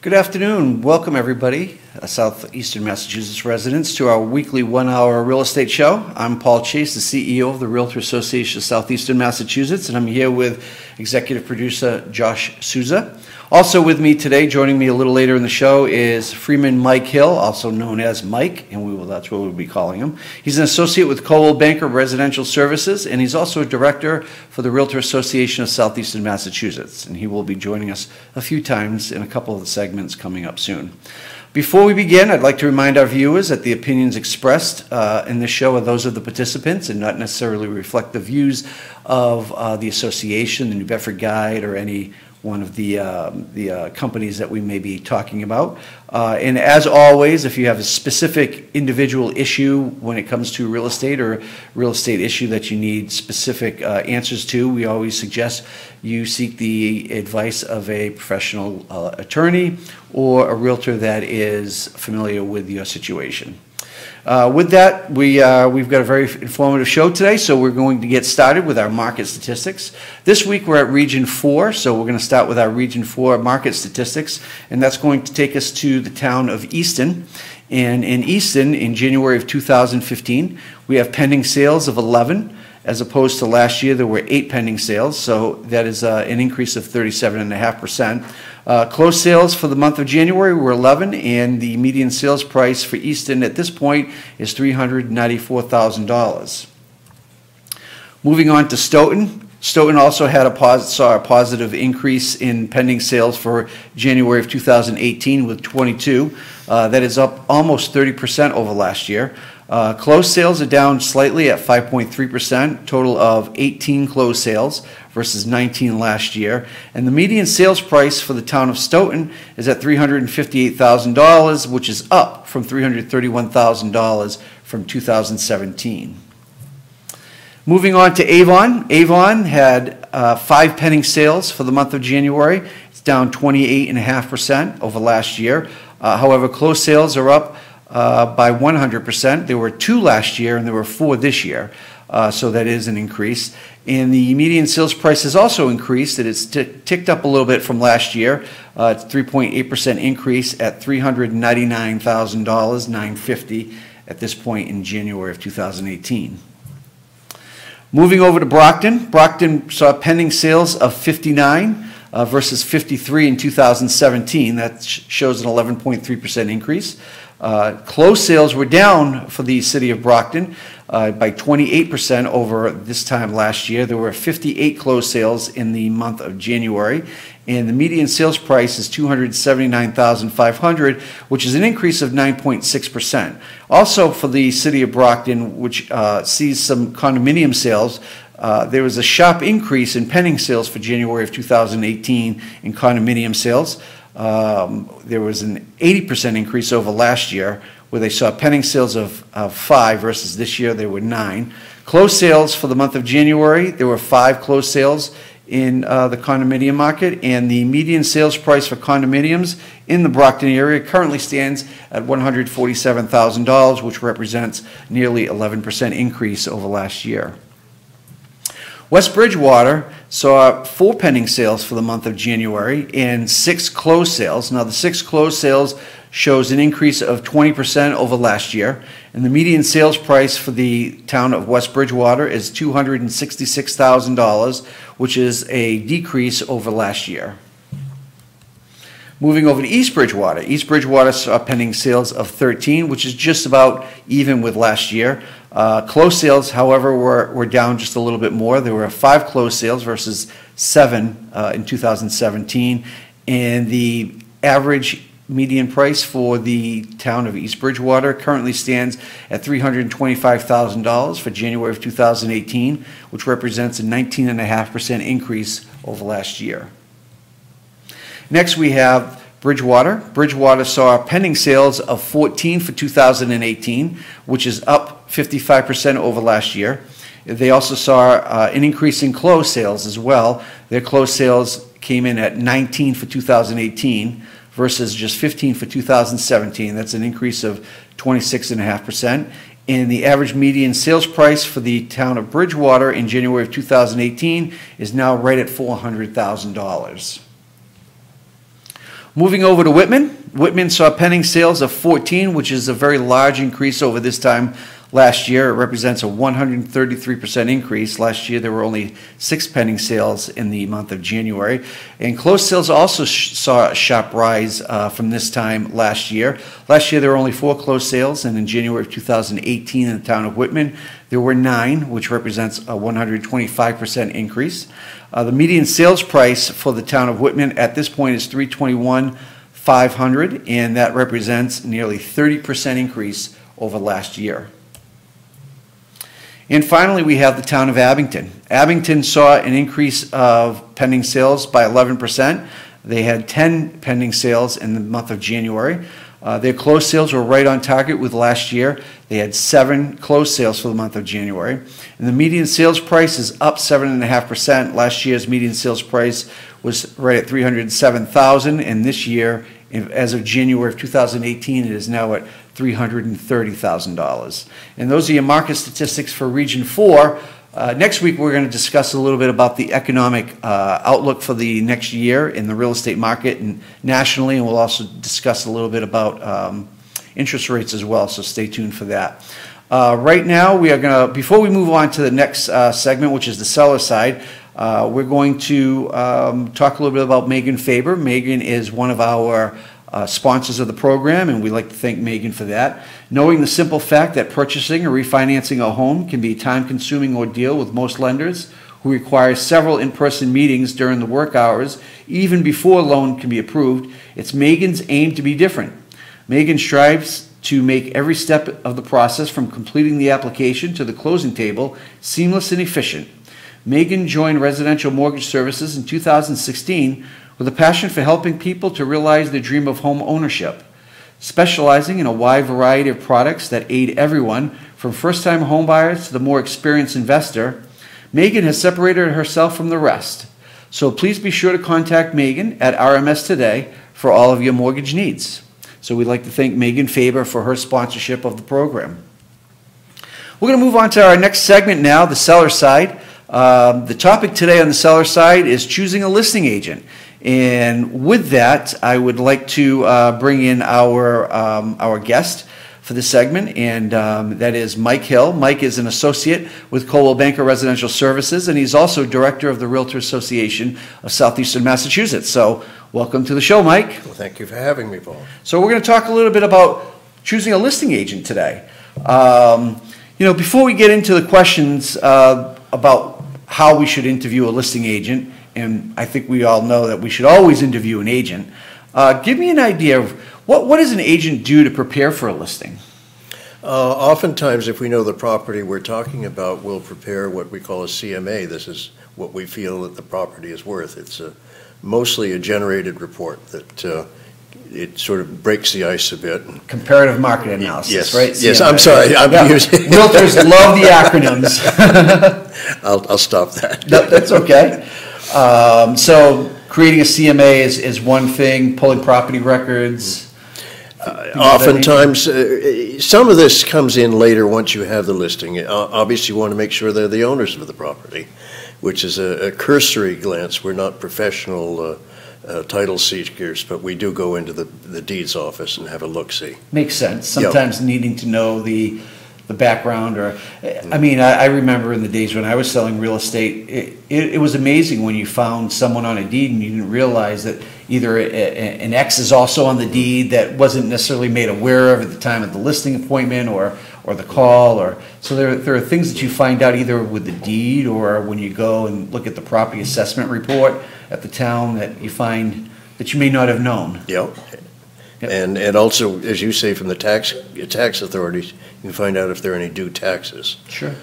Good afternoon. Welcome, everybody, Southeastern Massachusetts residents, to our weekly one-hour real estate show. I'm Paul Chasse, the CEO of the Realtor Association of Southeastern Massachusetts, and I'm here with executive producer Josh Souza. Also with me today, joining me a little later in the show, is Freeman Mike Hill, also known as Mike, and that's what we'll be calling him. He's an associate with Coldwell Banker Residential Services, and he's also a director for the Realtor Association of Southeastern Massachusetts, and he will be joining us a few times in a couple of the segments coming up soon. Before we begin, I'd like to remind our viewers that the opinions expressed in this show are those of the participants and not necessarily reflect the views of the association, the New Bedford Guide, or any one of the companies that we may be talking about. And as always, if you have a specific individual issue when it comes to real estate or real estate issue that you need specific answers to, we always suggest you seek the advice of a professional attorney or a realtor that is familiar with your situation. With that, we've got a very informative show today, so we're going to get started with our market statistics. This week we're at Region 4, so we're going to start with our Region 4 market statistics, and that's going to take us to the town of Easton. And in Easton, in January of 2015, we have pending sales of 11, as opposed to last year there were 8 pending sales, so that is an increase of 37.5%. Closed sales for the month of January were 11, and the median sales price for Easton at this point is $394,000. Moving on to Stoughton. Stoughton also had saw a positive increase in pending sales for January of 2018 with 22. That is up almost 30% over last year. Closed sales are down slightly at 5.3%, total of 18 closed sales versus 19 last year. And the median sales price for the town of Stoughton is at $358,000, which is up from $331,000 from 2017. Moving on to Avon. Avon had 5 pending sales for the month of January. It's down 28.5% over last year. However, closed sales are up by 100%. There were 2 last year and there were 4 this year, so that is an increase. And the median sales price has also increased. It has ticked up a little bit from last year. It's 3.8% increase at $399,000, $950 at this point in January of 2018. Moving over to Brockton. Brockton saw pending sales of 59 versus 53 in 2017. That shows an 11.3% increase. Closed sales were down for the city of Brockton by 28% over this time last year. There were 58 closed sales in the month of January, and the median sales price is $279,500, which is an increase of 9.6%. Also for the city of Brockton, which sees some condominium sales, there was a sharp increase in pending sales for January of 2018 in condominium sales. There was an 80% increase over last year, where they saw pending sales of 5 versus this year there were 9. Closed sales for the month of January, there were 5 closed sales in the condominium market, and the median sales price for condominiums in the Brockton area currently stands at $147,000, which represents nearly 11% increase over last year. West Bridgewater saw 4 pending sales for the month of January and 6 closed sales. Now, the 6 closed sales shows an increase of 20% over last year, and the median sales price for the town of West Bridgewater is $266,000, which is a decrease over last year. Moving over to East Bridgewater. East Bridgewater saw pending sales of 13, which is just about even with last year. Closed sales, however, were down just a little bit more. There were 5 closed sales versus 7 in 2017, and the average median price for the town of East Bridgewater currently stands at $325,000 for January of 2018, which represents a 19.5% increase over last year. Next, we have Bridgewater. Bridgewater saw pending sales of 14 for 2018, which is up 55% over last year. They also saw an increase in closed sales as well. Their closed sales came in at 19 for 2018 versus just 15 for 2017. That's an increase of 26.5%. And the average median sales price for the town of Bridgewater in January of 2018 is now right at $400,000. Moving over to Whitman. Whitman saw pending sales of 14, which is a very large increase over this time last year. It represents a 133% increase. Last year, there were only 6 pending sales in the month of January. And closed sales also saw a sharp rise from this time last year. Last year, there were only 4 closed sales, and in January of 2018 in the town of Whitman, there were 9, which represents a 125% increase. The median sales price for the town of Whitman at this point is $321,500, and that represents nearly 30% increase over last year. And finally, we have the town of Abington. Abington saw an increase of pending sales by 11%. They had 10 pending sales in the month of January. Their closed sales were right on target with last year. They had 7 closed sales for the month of January. And the median sales price is up 7.5%. Last year's median sales price was right at $307,000, and this year, as of January of 2018, it is now at $330,000. And those are your market statistics for Region 4. Next week, we're going to discuss a little bit about the economic outlook for the next year in the real estate market and nationally, and we'll also discuss a little bit about interest rates as well, so stay tuned for that. Right now, we are going to, before we move on to the next segment, which is the seller side, we're going to talk a little bit about Megan Faber. Megan is one of our sponsors of the program, and we'd like to thank Megan for that. Knowing the simple fact that purchasing or refinancing a home can be a time-consuming ordeal with most lenders who require several in-person meetings during the work hours, even before a loan can be approved, it's Megan's aim to be different. Megan strives to make every step of the process from completing the application to the closing table seamless and efficient. Megan joined Residential Mortgage Services in 2016 with a passion for helping people to realize their dream of home ownership. Specializing in a wide variety of products that aid everyone from first-time homebuyers to the more experienced investor, Megan has separated herself from the rest. So please be sure to contact Megan at RMS today for all of your mortgage needs. So we'd like to thank Megan Faber for her sponsorship of the program. We're going to move on to our next segment now, the seller side. The topic today on the seller side is choosing a listing agent. And with that, I would like to bring in our guest for this segment, and that is Mike Hill. Mike is an associate with Coldwell Banker Residential Services, and he's also director of the Realtor Association of Southeastern Massachusetts. So welcome to the show, Mike. Well, thank you for having me, Paul. So we're going to talk a little bit about choosing a listing agent today. Before we get into the questions about how we should interview a listing agent, and I think we all know that we should always interview an agent. Give me an idea of what does an agent do to prepare for a listing? Oftentimes, if we know the property we're talking about, we'll prepare what we call a CMA. This is what we feel that the property is worth. It's mostly a generated report that it sort of breaks the ice a bit. Comparative market analysis, yes, right? Yes, CMA. I'm sorry. I'm using Realtors love the acronyms. I'll stop that. No, that's okay. So creating a CMA is one thing, pulling property records. Oftentimes, some of this comes in later once you have the listing. Obviously, you want to make sure they're the owners of the property, which is a cursory glance. We're not professional title seekers, but we do go into the deeds office and have a look-see. Makes sense. Sometimes needing to know the background, or I remember in the days when I was selling real estate, it was amazing when you found someone on a deed and you didn't realize that either an ex is also on the deed that wasn't necessarily made aware of at the time of the listing appointment or the call, or so there are things that you find out either with the deed or when you go and look at the property assessment report at the town that you find that you may not have known. Yep. And also, as you say, from the tax authorities, you can find out if there are any due taxes. Sure.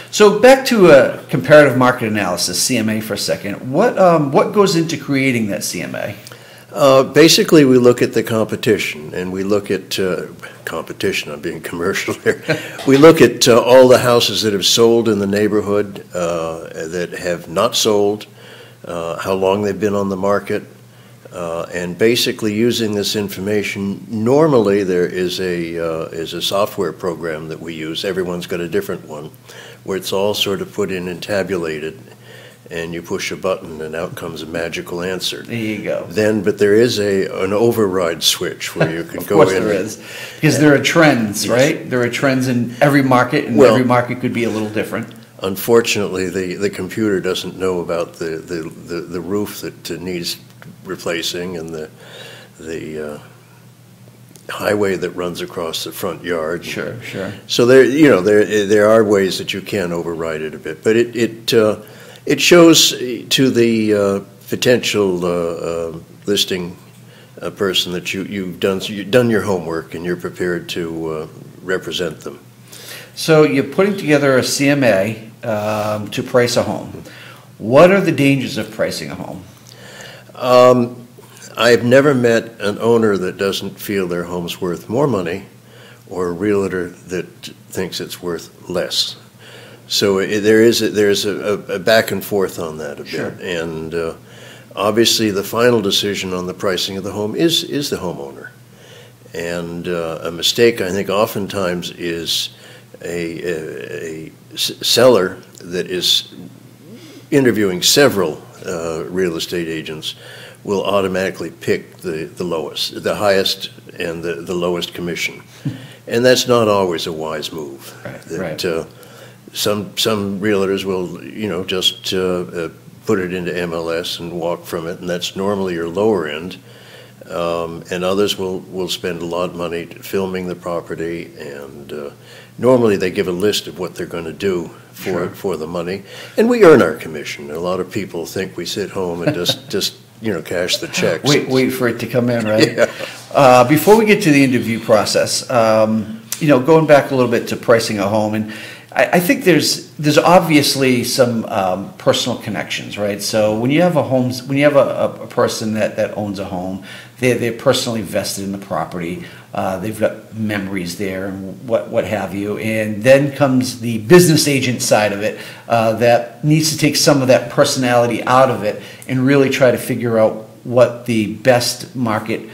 So back to a comparative market analysis, CMA, for a second. What goes into creating that CMA? Basically, we look at the competition, and we look at competition. I'm being commercial here. We look at all the houses that have sold in the neighborhood, that have not sold, how long they've been on the market. And basically using this information, normally there is a software program that we use. Everyone's got a different one, where it's all sort of put in and tabulated. and you push a button and out comes a magical answer. There you go. But there is an override switch where you can go in. Of course there is, because there are trends, right? There are trends in every market, and every market could be a little different. Unfortunately, the computer doesn't know about the roof that needs replacing and the highway that runs across the front yard. Sure. So there are ways that you can override it a bit, but it shows to the potential listing person that you've done your homework and you're prepared to represent them. So you're putting together a CMA to price a home. What are the dangers of pricing a home? I've never met an owner that doesn't feel their home's worth more money or a realtor that thinks it's worth less. So there's a back and forth on that a bit. Sure. And obviously the final decision on the pricing of the home is the homeowner. And a mistake I think oftentimes is a seller that is interviewing several real estate agents will automatically pick the lowest, the highest and the lowest commission. And that's not always a wise move. Right. Some realtors will, just put it into MLS and walk from it, and that's normally your lower end. And others will spend a lot of money filming the property, and normally they give a list of what they're going to do for the money, and we earn our commission. A lot of people think we sit home and just cash the checks. Wait for it to come in, right? Yeah. Before we get to the interview process, going back a little bit to pricing a home, and I think there's obviously some personal connections, right? So when you have a person that owns a home, they're personally vested in the property. They've got memories there and what have you. And then comes the business agent side of it that needs to take some of that personality out of it and really try to figure out what the best market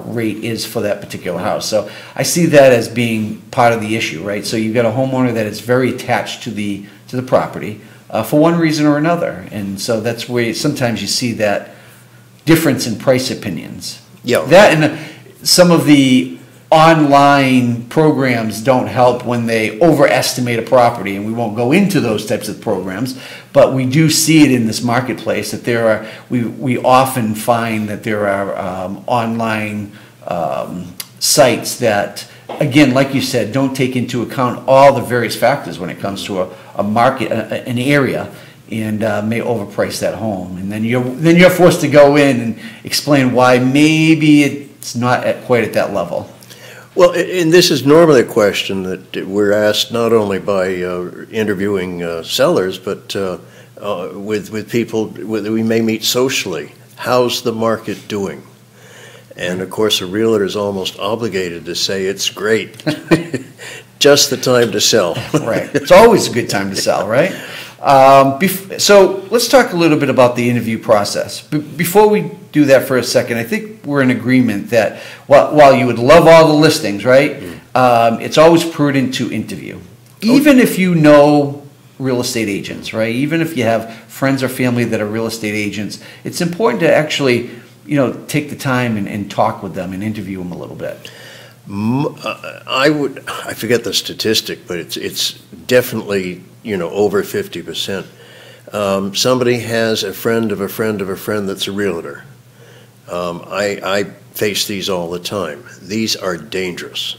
rate is for that particular house. So I see that as being part of the issue, right? So you've got a homeowner that is very attached to the property for one reason or another, and so that's where sometimes you see that difference in price opinions. Yeah. That and some of the online programs don't help when they overestimate a property, and we won't go into those types of programs, but we do see it in this marketplace that we often find that there are online sites that, again, like you said, don't take into account all the various factors when it comes to a market, an area, and may overprice that home, and then you're forced to go in and explain why maybe it's not quite at that level. Well, and this is normally a question that we're asked not only by interviewing sellers, but with people that we may meet socially. How's the market doing? And of course, a realtor is almost obligated to say it's great. Just the time to sell. Right. It's always a good time to sell, right? So let's talk a little bit about the interview process. Before we do that for a second, I think we're in agreement that while you would love all the listings, right, it's always prudent to interview. Even if you know real estate agents, right? Even if you have friends or family that are real estate agents, it's important to actually, take the time and talk with them and interview them a little bit. I forget the statistic, but it's definitely over 50%. Somebody has a friend of a friend of a friend that's a realtor. I face these all the time. These are dangerous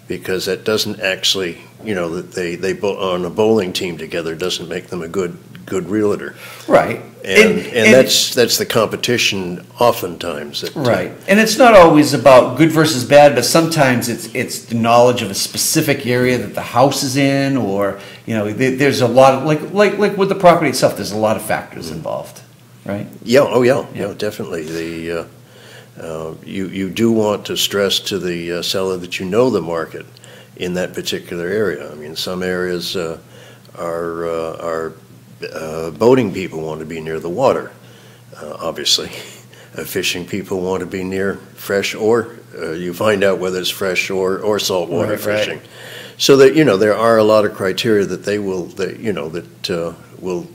because that doesn't actually, that they on a bowling team together doesn't make them a good realtor. Right. And that's the competition oftentimes. Right. And it's not always about good versus bad, but sometimes it's the knowledge of a specific area that the house is in, or, there's a lot of, like with the property itself, there's a lot of factors involved, right? Yeah. Oh, yeah. Yeah, definitely. You do want to stress to the seller that you know the market in that particular area. I mean, some areas are boating people want to be near the water, obviously. Fishing people want to be near fresh, or you find out whether it's fresh or saltwater fishing. Right. So that there are a lot of criteria that will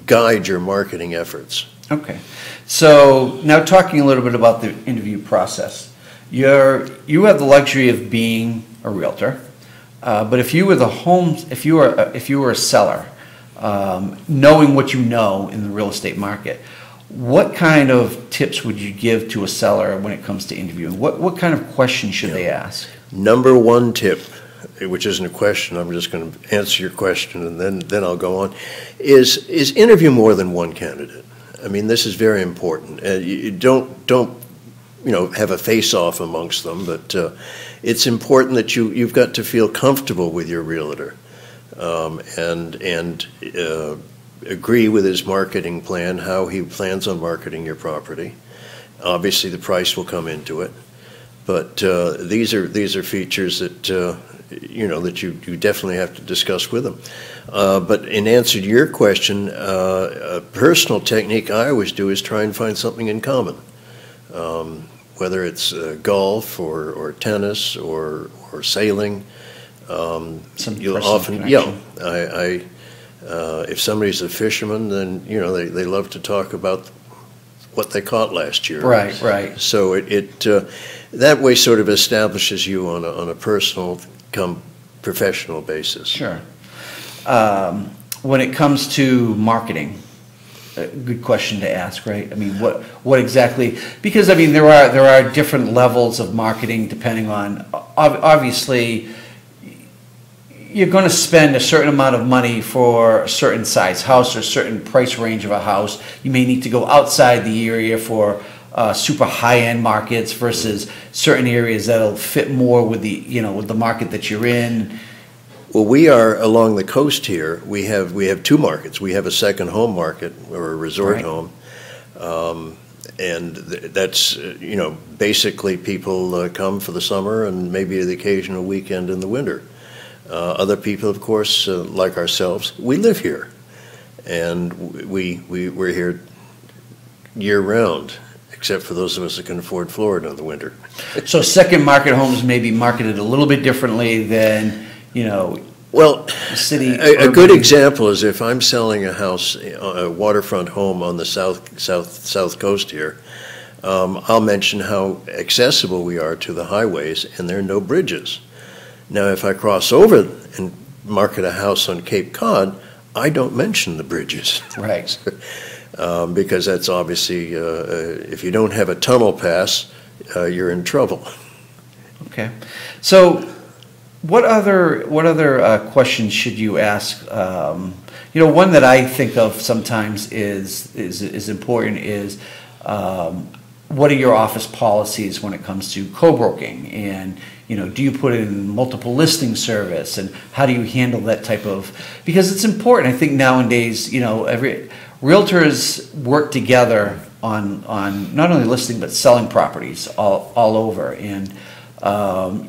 guide your marketing efforts. Okay. So now talking a little bit about the interview process. You have the luxury of being a realtor, but if you were a seller, knowing what you know in the real estate market, what kind of tips would you give to a seller when it comes to interviewing? What kind of questions should they ask? Number one tip, which isn't a question, I'm just going to answer your question and then I'll go on, is interview more than one candidate. I mean, this is very important. You don't have a face-off amongst them, but it's important that you've got to feel comfortable with your realtor and agree with his marketing plan, how he plans on marketing your property. Obviously, the price will come into it, but these are features that that you definitely have to discuss with them. But in answer to your question, a personal technique I always do is try and find something in common, whether it's golf or tennis or sailing. You'll often, if somebody's a fisherman, then they love to talk about what they caught last year. Right. So it that way sort of establishes you on a personal come professional basis. Sure. When it comes to marketing, a good question to ask, right? I mean, what exactly? Because I mean, there are different levels of marketing depending on. Obviously, you're going to spend a certain amount of money for a certain size house or a certain price range of a house. You may need to go outside the area for super high-end markets versus certain areas that'll fit more with the market that you're in. Well, we are along the coast here. We have two markets. We have a second home market or a resort home, and that's basically people come for the summer and maybe the occasional weekend in the winter. Other people, of course, like ourselves, we live here, and we're here year-round, except for those of us that can afford Florida in the winter. So second market homes may be marketed a little bit differently than, well, city. A good example is if I'm selling a house, a waterfront home on the south coast here, I'll mention how accessible we are to the highways, and there are no bridges. Now, if I cross over and market a house on Cape Cod, I don't mention the bridges. Right. Because that's obviously, if you don't have a tunnel pass, you're in trouble. Okay. So what other questions should you ask? One that I think of sometimes is important is what are your office policies when it comes to co-broking, and do you put in multiple listing service, and how do you handle that type of, because it's important. I think nowadays, every realtors work together on not only listing but selling properties all over, and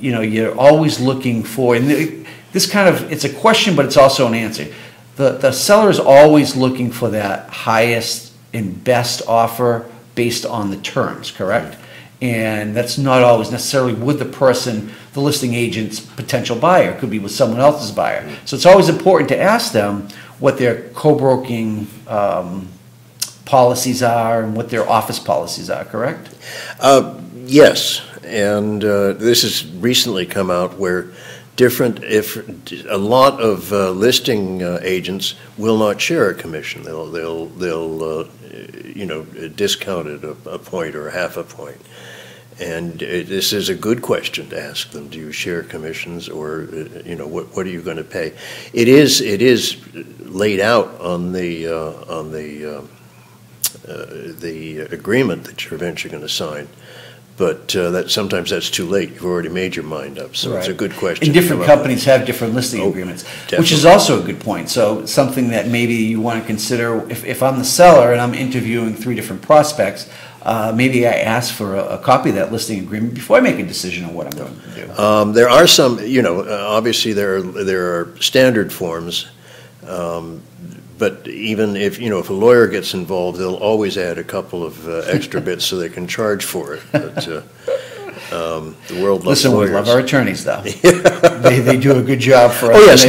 you're always looking for, and this kind of, it's a question but it's also an answer. The seller is always looking for that highest and best offer based on the terms, correct? And that's not always necessarily with the listing agent's potential buyer. It could be with someone else's buyer. So it's always important to ask them what their co-broking policies are and what their office policies are, correct? Yes, and this has recently come out where if a lot of listing agents will not share a commission. They'll discount it a point or half a point. And this is a good question to ask them. Do you share commissions, or what are you going to pay? It is laid out on the agreement that you're eventually going to sign. But sometimes that's too late. You've already made your mind up. So It's a good question. And different companies have different listing agreements, definitely. Which is also a good point. So something that maybe you want to consider, if I'm the seller and I'm interviewing 3 different prospects, maybe I ask for a copy of that listing agreement before I make a decision on what I'm going to do. There are some, obviously there are standard forms. But even if a lawyer gets involved, they'll always add a couple of extra bits so they can charge for it. But, The world loves Listen, lawyers. we love our attorneys, though. They do a good job for us. Oh, yes,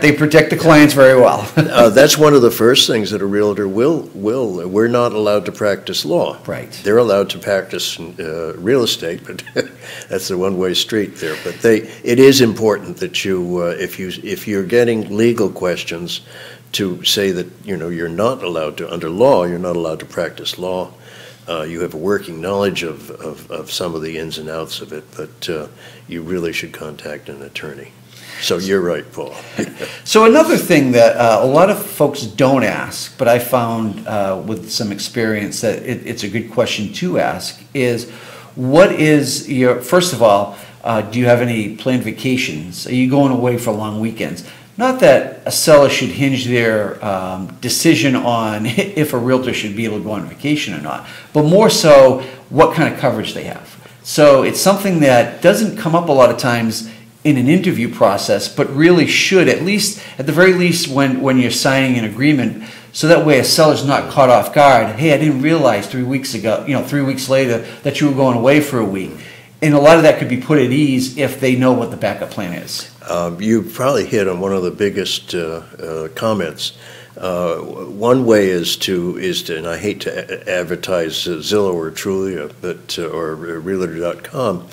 they protect the clients very well. That's one of the first things that a realtor will. We're not allowed to practice law. Right. They're allowed to practice real estate, but that's a one-way street there. But it is important that you, if you're getting legal questions, to say that you're not allowed to, under law, you're not allowed to practice law. You have a working knowledge of some of the ins and outs of it, but you really should contact an attorney. So you're right, Paul. So another thing that a lot of folks don't ask, but I found with some experience that it's a good question to ask, is what is your, first of all, do you have any planned vacations? Are you going away for long weekends? Not that a seller should hinge their decision on if a realtor should be able to go on vacation or not, but more so what kind of coverage they have. So it's something that doesn't come up a lot of times in an interview process, but really should, at the very least when you're signing an agreement, so that way a seller's not caught off guard. Hey, I didn't realize 3 weeks ago, 3 weeks later, that you were going away for a week. And a lot of that could be put at ease if they know what the backup plan is. You probably hit on one of the biggest comments. One way is to, and I hate to advertise Zillow or Trulia, or Realtor.com,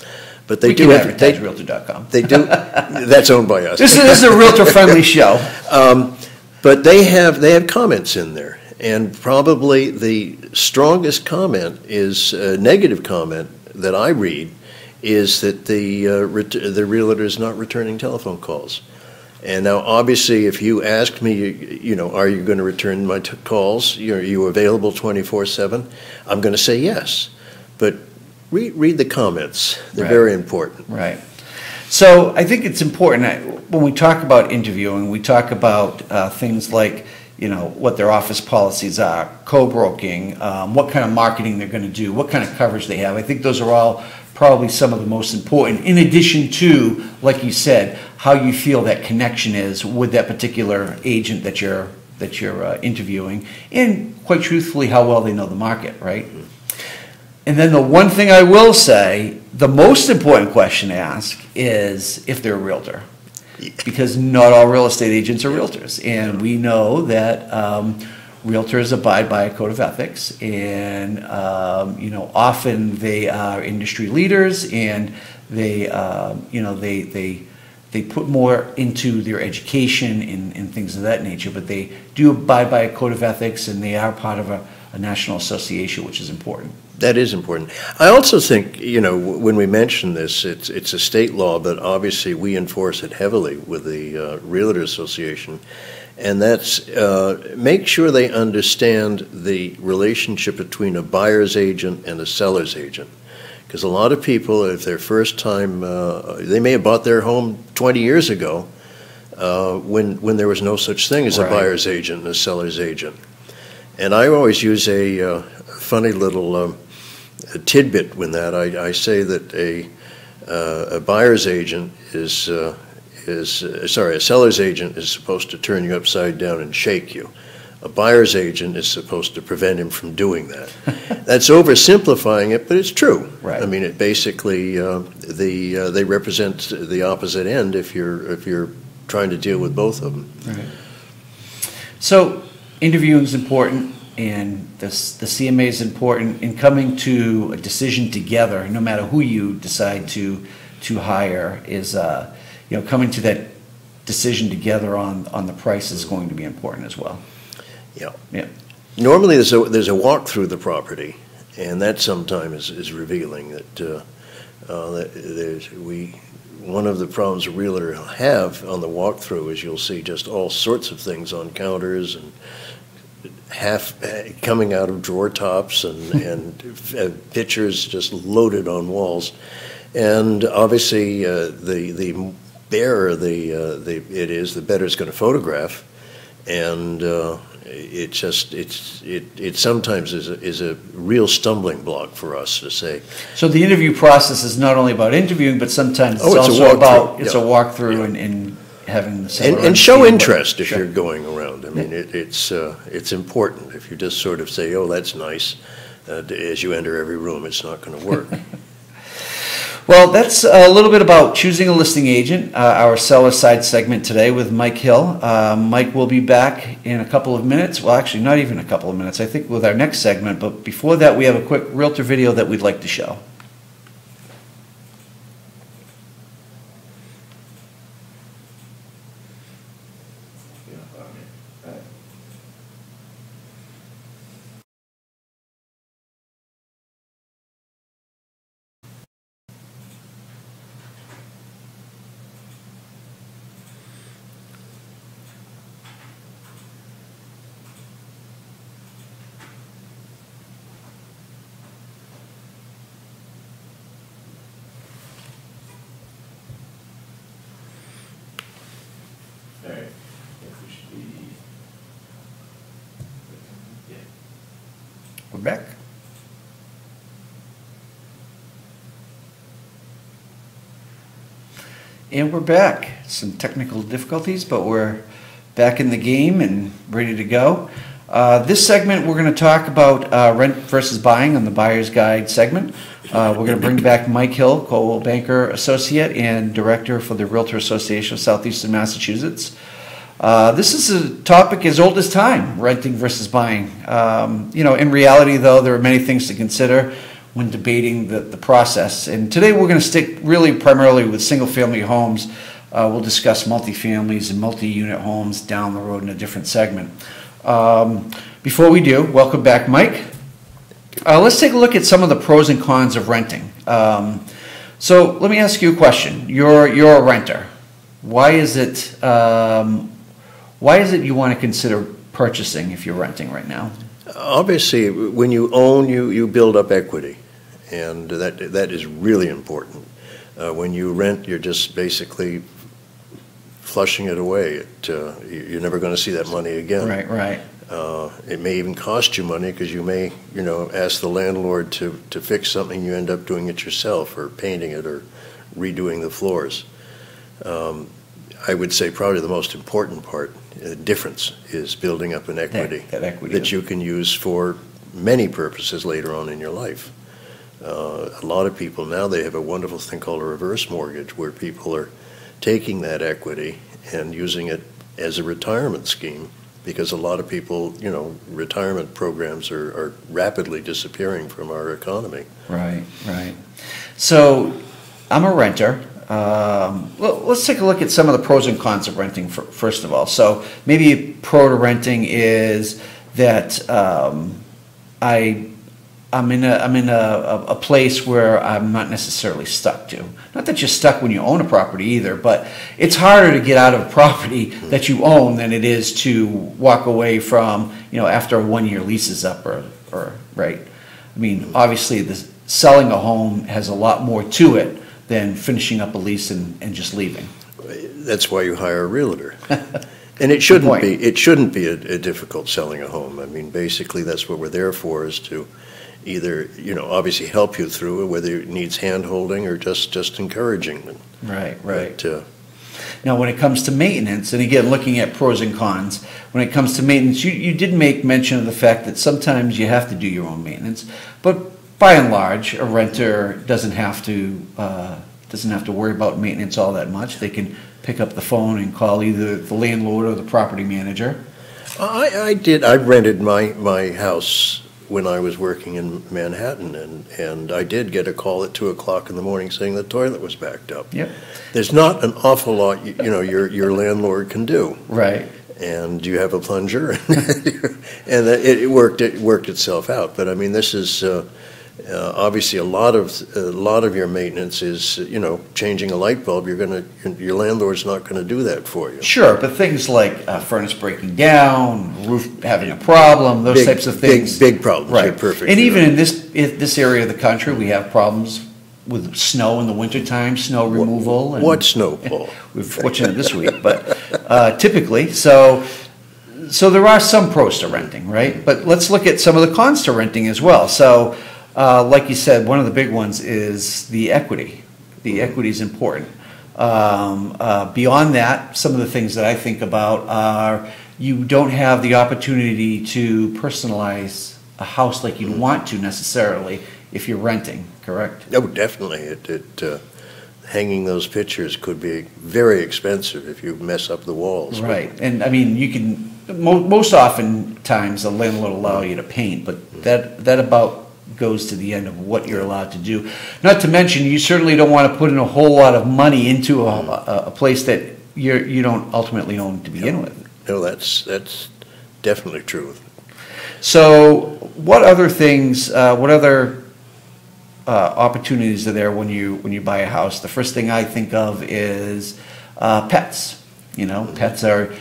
but they do advertise Realtor.com. They do. That's owned by us. This is a realtor-friendly show. But they have comments in there, and probably the strongest comment is a negative comment that I read. Is that the realtor is not returning telephone calls. And now, obviously, if you ask me, are you going to return my calls? Are you available 24/7? I'm going to say yes. But read the comments. They're very important. Right. So I think it's important when we talk about interviewing, we talk about things like, what their office policies are, co-broking, what kind of marketing they're going to do, what kind of coverage they have. I think those are all probably some of the most important, in addition to, like you said, how you feel that connection is with that particular agent that you're interviewing, and quite truthfully, how well they know the market, right? And then the one thing I will say, the most important question to ask is if they're a realtor. Because not all real estate agents are realtors, and we know that realtors abide by a code of ethics, and often they are industry leaders, and they put more into their education and things of that nature. But they do abide by a code of ethics, and they are part of a national association, which is important. That is important. I also think, when we mention this, it's a state law, but obviously we enforce it heavily with the Realtor Association. And that's make sure they understand the relationship between a buyer's agent and a seller's agent. Because a lot of people, if their first time, they may have bought their home 20 years ago when there was no such thing as a buyer's agent and a seller's agent. And I always use a funny little tidbit with that. I say that a buyer's agent a seller's agent is supposed to turn you upside down and shake you. A buyer's agent is supposed to prevent him from doing that. That's oversimplifying it, but it's true. Right. I mean, it basically they represent the opposite end if you're trying to deal with both of them. Right. So interviewing is important, and the CMA is important in coming to a decision together. No matter who you decide to hire, is coming to that decision together on the price is going to be important as well. Yeah. Normally, there's a walk through the property, and that sometimes is revealing that one of the problems a realtor will have on the walkthrough is you'll see just all sorts of things on counters and half coming out of drawer tops and pictures just loaded on walls, and obviously the barer the better it's going to photograph, and it sometimes is a real stumbling block for us to say. So the interview process is not only about interviewing, but sometimes it's also about a walkthrough and having the seller and show interest if you're going around. I mean, it's important. If you just sort of say, "Oh, that's nice," as you enter every room, it's not going to work. Well, that's a little bit about choosing a listing agent, our seller side segment today with Mike Hill. Mike will be back in a couple of minutes. Well, actually, not even a couple of minutes, I think, with our next segment. But before that, we have a quick Realtor video that we'd like to show. We're back. And we're back. Some technical difficulties, but we're back in the game and ready to go. This segment, we're going to talk about rent versus buying on the Buyer's Guide segment. We're going to bring back Mike Hill, Coldwell Banker Associate and Director for the Realtor Association of Southeastern Massachusetts. This is a topic as old as time, renting versus buying. In reality, though, there are many things to consider when debating the process. And today we're going to stick really primarily with single-family homes. We'll discuss multifamilies and multi-unit homes down the road in a different segment. Before we do, welcome back, Mike. Let's take a look at some of the pros and cons of renting. So let me ask you a question. You're a renter. Why is it you want to consider purchasing if you're renting right now? Obviously, when you own, you build up equity, and that is really important. When you rent, you're just basically flushing it away. You're never going to see that money again. Right. It may even cost you money because you may, ask the landlord to fix something. You end up doing it yourself, or painting it, or redoing the floors. I would say probably the most important difference is building up an equity that you can use for many purposes later on in your life. A lot of people now, they have a wonderful thing called a reverse mortgage, where people are taking that equity and using it as a retirement scheme, because a lot of people, retirement programs are rapidly disappearing from our economy. Right. So I'm a renter. Let's take a look at some of the pros and cons of renting first of all. So maybe a pro to renting is that I'm in a place where I'm not necessarily stuck to. Not that you're stuck when you own a property either, but it's harder to get out of a property that you own than it is to walk away from, after a 1-year lease is up or right. I mean, obviously selling a home has a lot more to it than finishing up a lease and just leaving. That's why you hire a realtor. And it shouldn't be a difficult selling a home. I mean, basically that's what we're there for, is to either, obviously help you through it, whether it needs hand-holding or just encouraging. Right. But, now, when it comes to maintenance, and again, looking at pros and cons, when it comes to maintenance, you did make mention of the fact that sometimes you have to do your own maintenance, but by and large, a renter doesn't have to worry about maintenance all that much. They can pick up the phone and call either the landlord or the property manager. I rented my house when I was working in Manhattan, and I did get a call at 2:00 in the morning saying the toilet was backed up. Yep. There's not an awful lot your landlord can do. Right. And you have a plunger, and it worked itself out. But I mean, this is. Obviously, a lot of your maintenance is, changing a light bulb. Your landlord's not going to do that for you. Sure, but things like furnace breaking down, roof having a problem, those types of things. Big problems. Right. You're perfect. And even in this area of the country, we have problems with snow in the wintertime, snow removal. What snow, Paul? We're fortunate this week, but typically, so there are some pros to renting, right? But let's look at some of the cons to renting as well. So. Like you said, one of the big ones is the equity. The equity is important. Beyond that, some of the things that I think about are you don't have the opportunity to personalize a house like you'd want to necessarily if you're renting, correct? Oh, definitely. Hanging those pictures could be very expensive if you mess up the walls. Right, and I mean, you can, most often times the landlord will allow you to paint, but that about goes to the end of what you're allowed to do. Not to mention, you certainly don't want to put in a whole lot of money into a place that you don't ultimately own to begin with. No, that's definitely true. So what other things, what other opportunities are there when you buy a house? The first thing I think of is pets. You know, pets are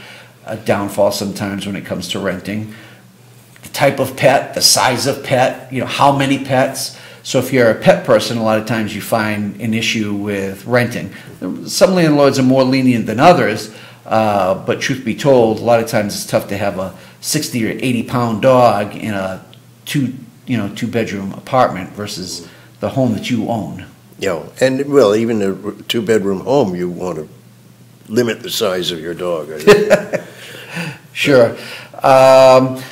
a downfall sometimes when it comes to renting. The type of pet, the size of pet, you know, how many pets. So if you're a pet person, a lot of times you find an issue with renting. Some landlords are more lenient than others, but truth be told, a lot of times it's tough to have a 60 or 80 pound dog in a two bedroom apartment versus the home that you own. Yeah, and well, even a 2-bedroom home, you want to limit the size of your dog. Sure.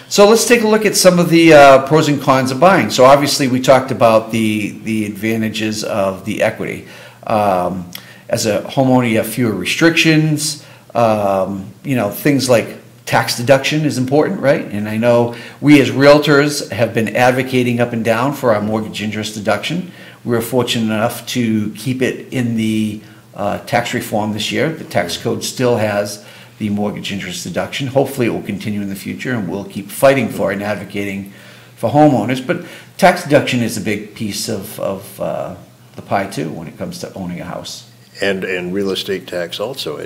So let's take a look at some of the pros and cons of buying. So obviously we talked about the advantages of the equity. As a homeowner, you have fewer restrictions. You know, things like tax deduction is important, right? And I know we as realtors have been advocating up and down for our mortgage interest deduction. We were fortunate enough to keep it in the tax reform this year. The tax code still has the mortgage interest deduction. Hopefully it will continue in the future, and we'll keep fighting for it and advocating for homeowners. But tax deduction is a big piece of the pie too when it comes to owning a house. And real estate tax also.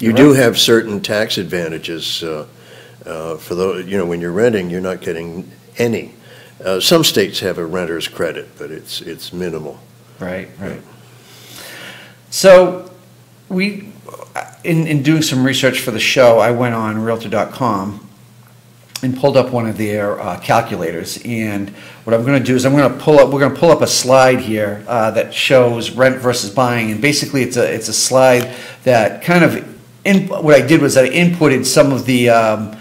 You do have certain tax advantages for those, you know, when you're renting, you're not getting any. Some states have a renter's credit, but it's minimal. Right. So we, in doing some research for the show, I went on Realtor.com and pulled up one of their calculators. And what I'm going to do is we're going to pull up a slide here that shows rent versus buying. And basically, it's a slide that kind of what I did was I inputted some of the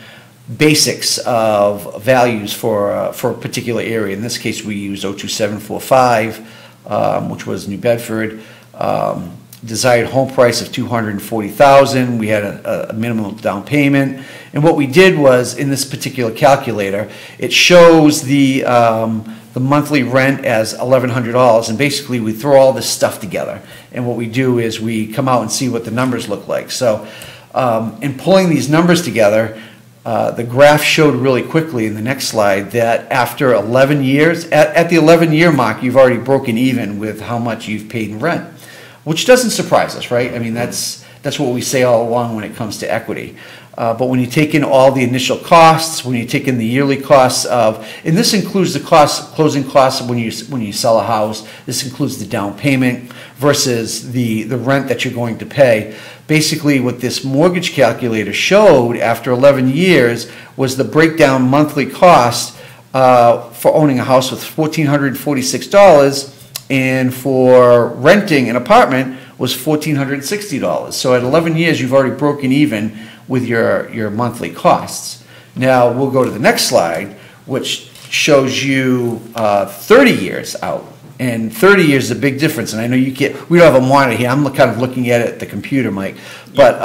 basics of values for a particular area. In this case, we used 02745, which was New Bedford. Desired home price of $240,000. We had a minimum down payment, and what we did was in this particular calculator, it shows the monthly rent as $1,100, and basically we throw all this stuff together. And what we do is we come out and see what the numbers look like. So, in pulling these numbers together, the graph showed really quickly in the next slide that after 11 years, at the 11-year mark, you've already broken even with how much you've paid in rent. Which doesn't surprise us, right? I mean, that's what we say all along when it comes to equity. But when you take in all the initial costs, when you take in the yearly costs of, and this includes the closing costs when you sell a house, this includes the down payment versus the rent that you're going to pay. Basically, what this mortgage calculator showed after 11 years was the breakdown monthly cost for owning a house with $1,446. And for renting an apartment was $1,460. So at 11 years, you've already broken even with your monthly costs. Now we'll go to the next slide, which shows you 30 years out. And 30 years is a big difference. And I know we don't have a monitor here. I'm kind of looking at it at the computer, Mike. But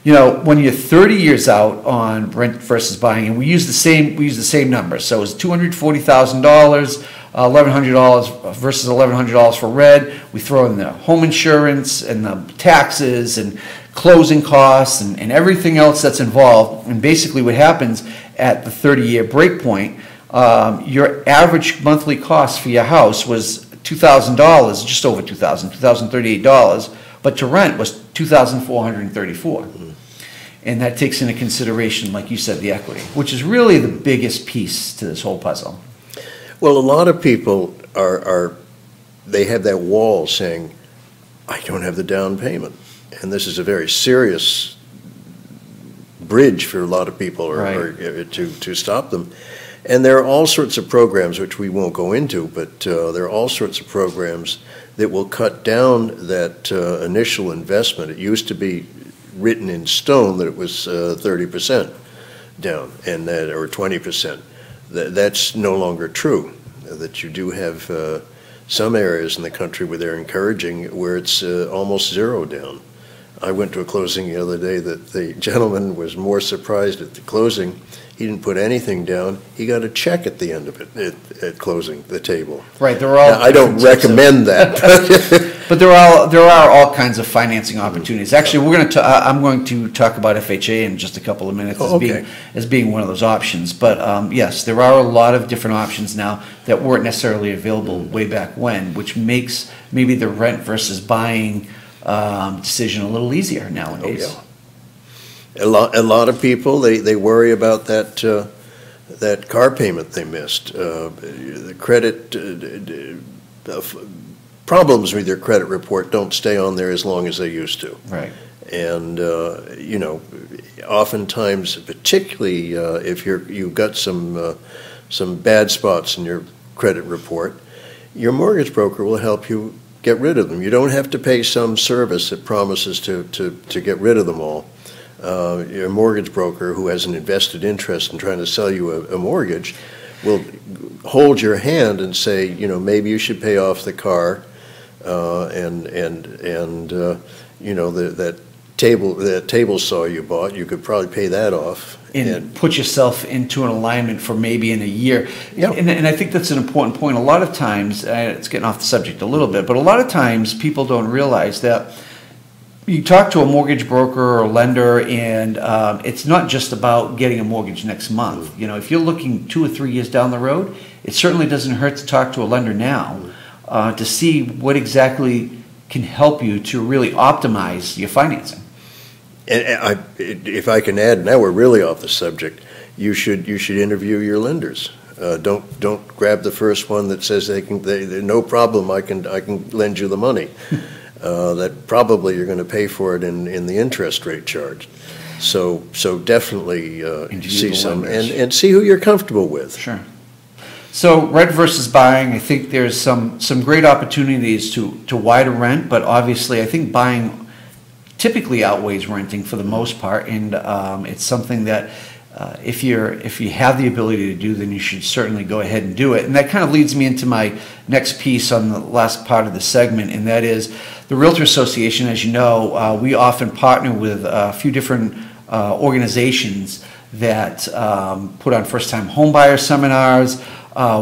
you know, when you're 30 years out on rent versus buying, and we use the same number. So it's $240,000. $1,100 versus $1,100 for rent. We throw in the home insurance and the taxes and closing costs and everything else that's involved. And basically what happens at the 30-year break point, your average monthly cost for your house was $2,000, just over $2,000, $2,038, but to rent was $2,434. And that takes into consideration, like you said, the equity, which is really the biggest piece to this whole puzzle. Well, a lot of people they have that wall saying, I don't have the down payment. And this is a very serious bridge for a lot of people to stop them. And there are all sorts of programs, which we won't go into, but there are all sorts of programs that will cut down that initial investment. It used to be written in stone that it was 30% down, or 20%. That's no longer true. that you do have some areas in the country where they're encouraging, where it's almost zero down. I went to a closing the other day that the gentleman was more surprised at the closing. He didn't put anything down. He got a check at the end of it at closing the table. Right, they're all. Now, I don't recommend that, but there are all kinds of financing opportunities. Actually, I'm going to talk about FHA in just a couple of minutes as being one of those options. But yes, there are a lot of different options now that weren't necessarily available way back when, which makes maybe the rent versus buying decision a little easier nowadays. Oh, yeah. A lot of people, they worry about that car payment they missed. The credit problems with your credit report don't stay on there as long as they used to. Right. And oftentimes, particularly if you've got some bad spots in your credit report, your mortgage broker will help you get rid of them. You don't have to pay some service that promises to get rid of them all. Your mortgage broker, who has an invested interest in trying to sell you a mortgage, will hold your hand and say, maybe you should pay off the car, and that table saw you bought, you could probably pay that off. And put yourself into an alignment for maybe in a year. Yeah. And I think that's an important point. A lot of times, it's getting off the subject a little bit, but a lot of times people don't realize that you talk to a mortgage broker or lender, and it's not just about getting a mortgage next month. If you're looking 2 or 3 years down the road, it certainly doesn't hurt to talk to a lender now to see what exactly can help you to really optimize your financing. And if I can add, now we're really off the subject. You should interview your lenders. Don't grab the first one that says no problem. I can lend you the money. That probably you're going to pay for it in the interest rate charged. So definitely see some and see who you're comfortable with. Sure. So rent versus buying, I think there's some great opportunities to widen rent, but obviously I think buying typically outweighs renting for the most part, and it's something that if you have the ability to do, then you should certainly go ahead and do it. And that kind of leads me into my next piece on the last part of the segment, and that is the Realtor Association. As you know, we often partner with a few different organizations that put on first-time homebuyer seminars,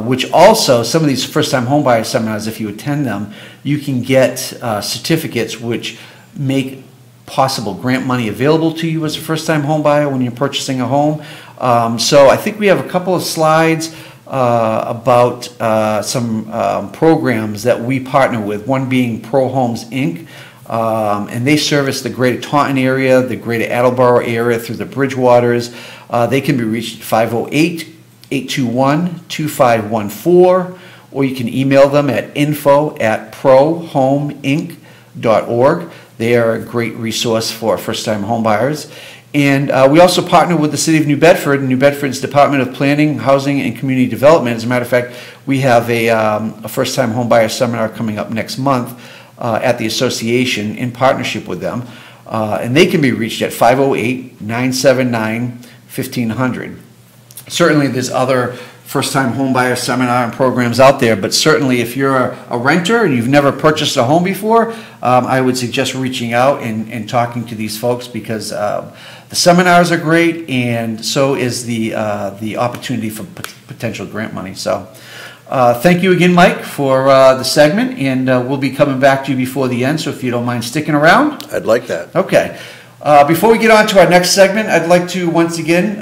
which also, some of these first-time homebuyer seminars, if you attend them, you can get certificates which make possible grant money available to you as a first-time home buyer when you're purchasing a home. So I think we have a couple of slides about some programs that we partner with, one being Pro Homes Inc., and they service the greater Taunton area, the greater Attleboro area through the Bridgewaters. They can be reached at 508-821-2514, or you can email them at info@prohomeinc.org. They are a great resource for first-time home buyers. And we also partner with the City of New Bedford and New Bedford's Department of Planning, Housing, and Community Development. As a matter of fact, we have a first-time home buyer seminar coming up next month at the association in partnership with them. And they can be reached at 508-979-1500. Certainly there's other first-time home buyer seminar and programs out there, but certainly if you're a renter and you've never purchased a home before, I would suggest reaching out and talking to these folks, because the seminars are great, and so is the opportunity for potential grant money. So thank you again, Mike, for the segment, and we'll be coming back to you before the end, so if you don't mind sticking around. I'd like that. Okay. Before we get on to our next segment, I'd like to once again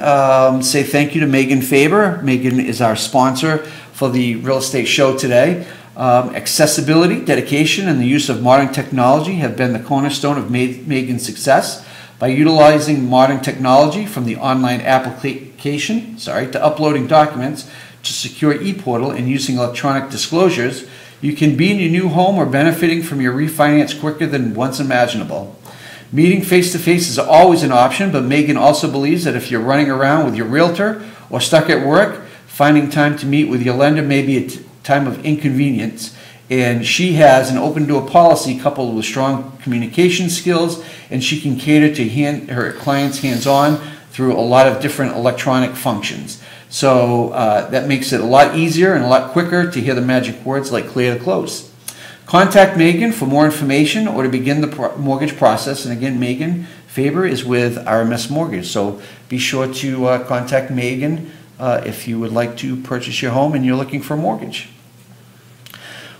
say thank you to Megan Faber. Megan is our sponsor for the real estate show today. Accessibility, dedication, and the use of modern technology have been the cornerstone of Megan's success. By utilizing modern technology, from the online application, to uploading documents to secure e-portal and using electronic disclosures, you can be in your new home or benefiting from your refinance quicker than once imaginable. Meeting face-to-face is always an option, but Megan also believes that if you're running around with your realtor or stuck at work, finding time to meet with your lender may be a time of inconvenience. And she has an open door policy coupled with strong communication skills, and she can cater to her clients hands-on through a lot of different electronic functions. So that makes it a lot easier and a lot quicker to hear the magic words like clear to close. Contact Megan for more information or to begin the mortgage process. And again, Megan Faber is with RMS Mortgage. So be sure to contact Megan if you would like to purchase your home and you're looking for a mortgage.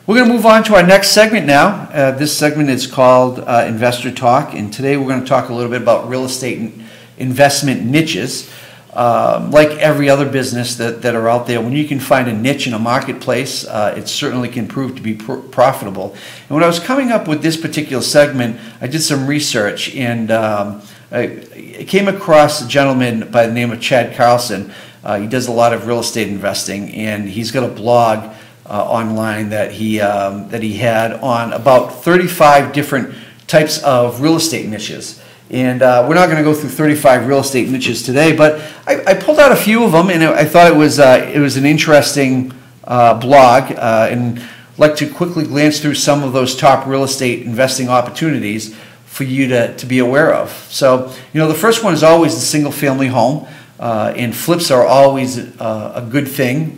We're going to move on to our next segment now. This segment is called Investor Talk, and today we're going to talk a little bit about real estate investment niches. Like every other business that are out there, when you can find a niche in a marketplace, it certainly can prove to be profitable. And when I was coming up with this particular segment, I did some research, and I came across a gentleman by the name of Chad Carlson. He does a lot of real estate investing, and he's got a blog online that he had on about 35 different types of real estate niches. And we're not going to go through 35 real estate niches today, but I pulled out a few of them, and I thought it was an interesting blog, and I'd like to quickly glance through some of those top real estate investing opportunities for you to be aware of. So, the first one is always the single-family home. And flips are always a good thing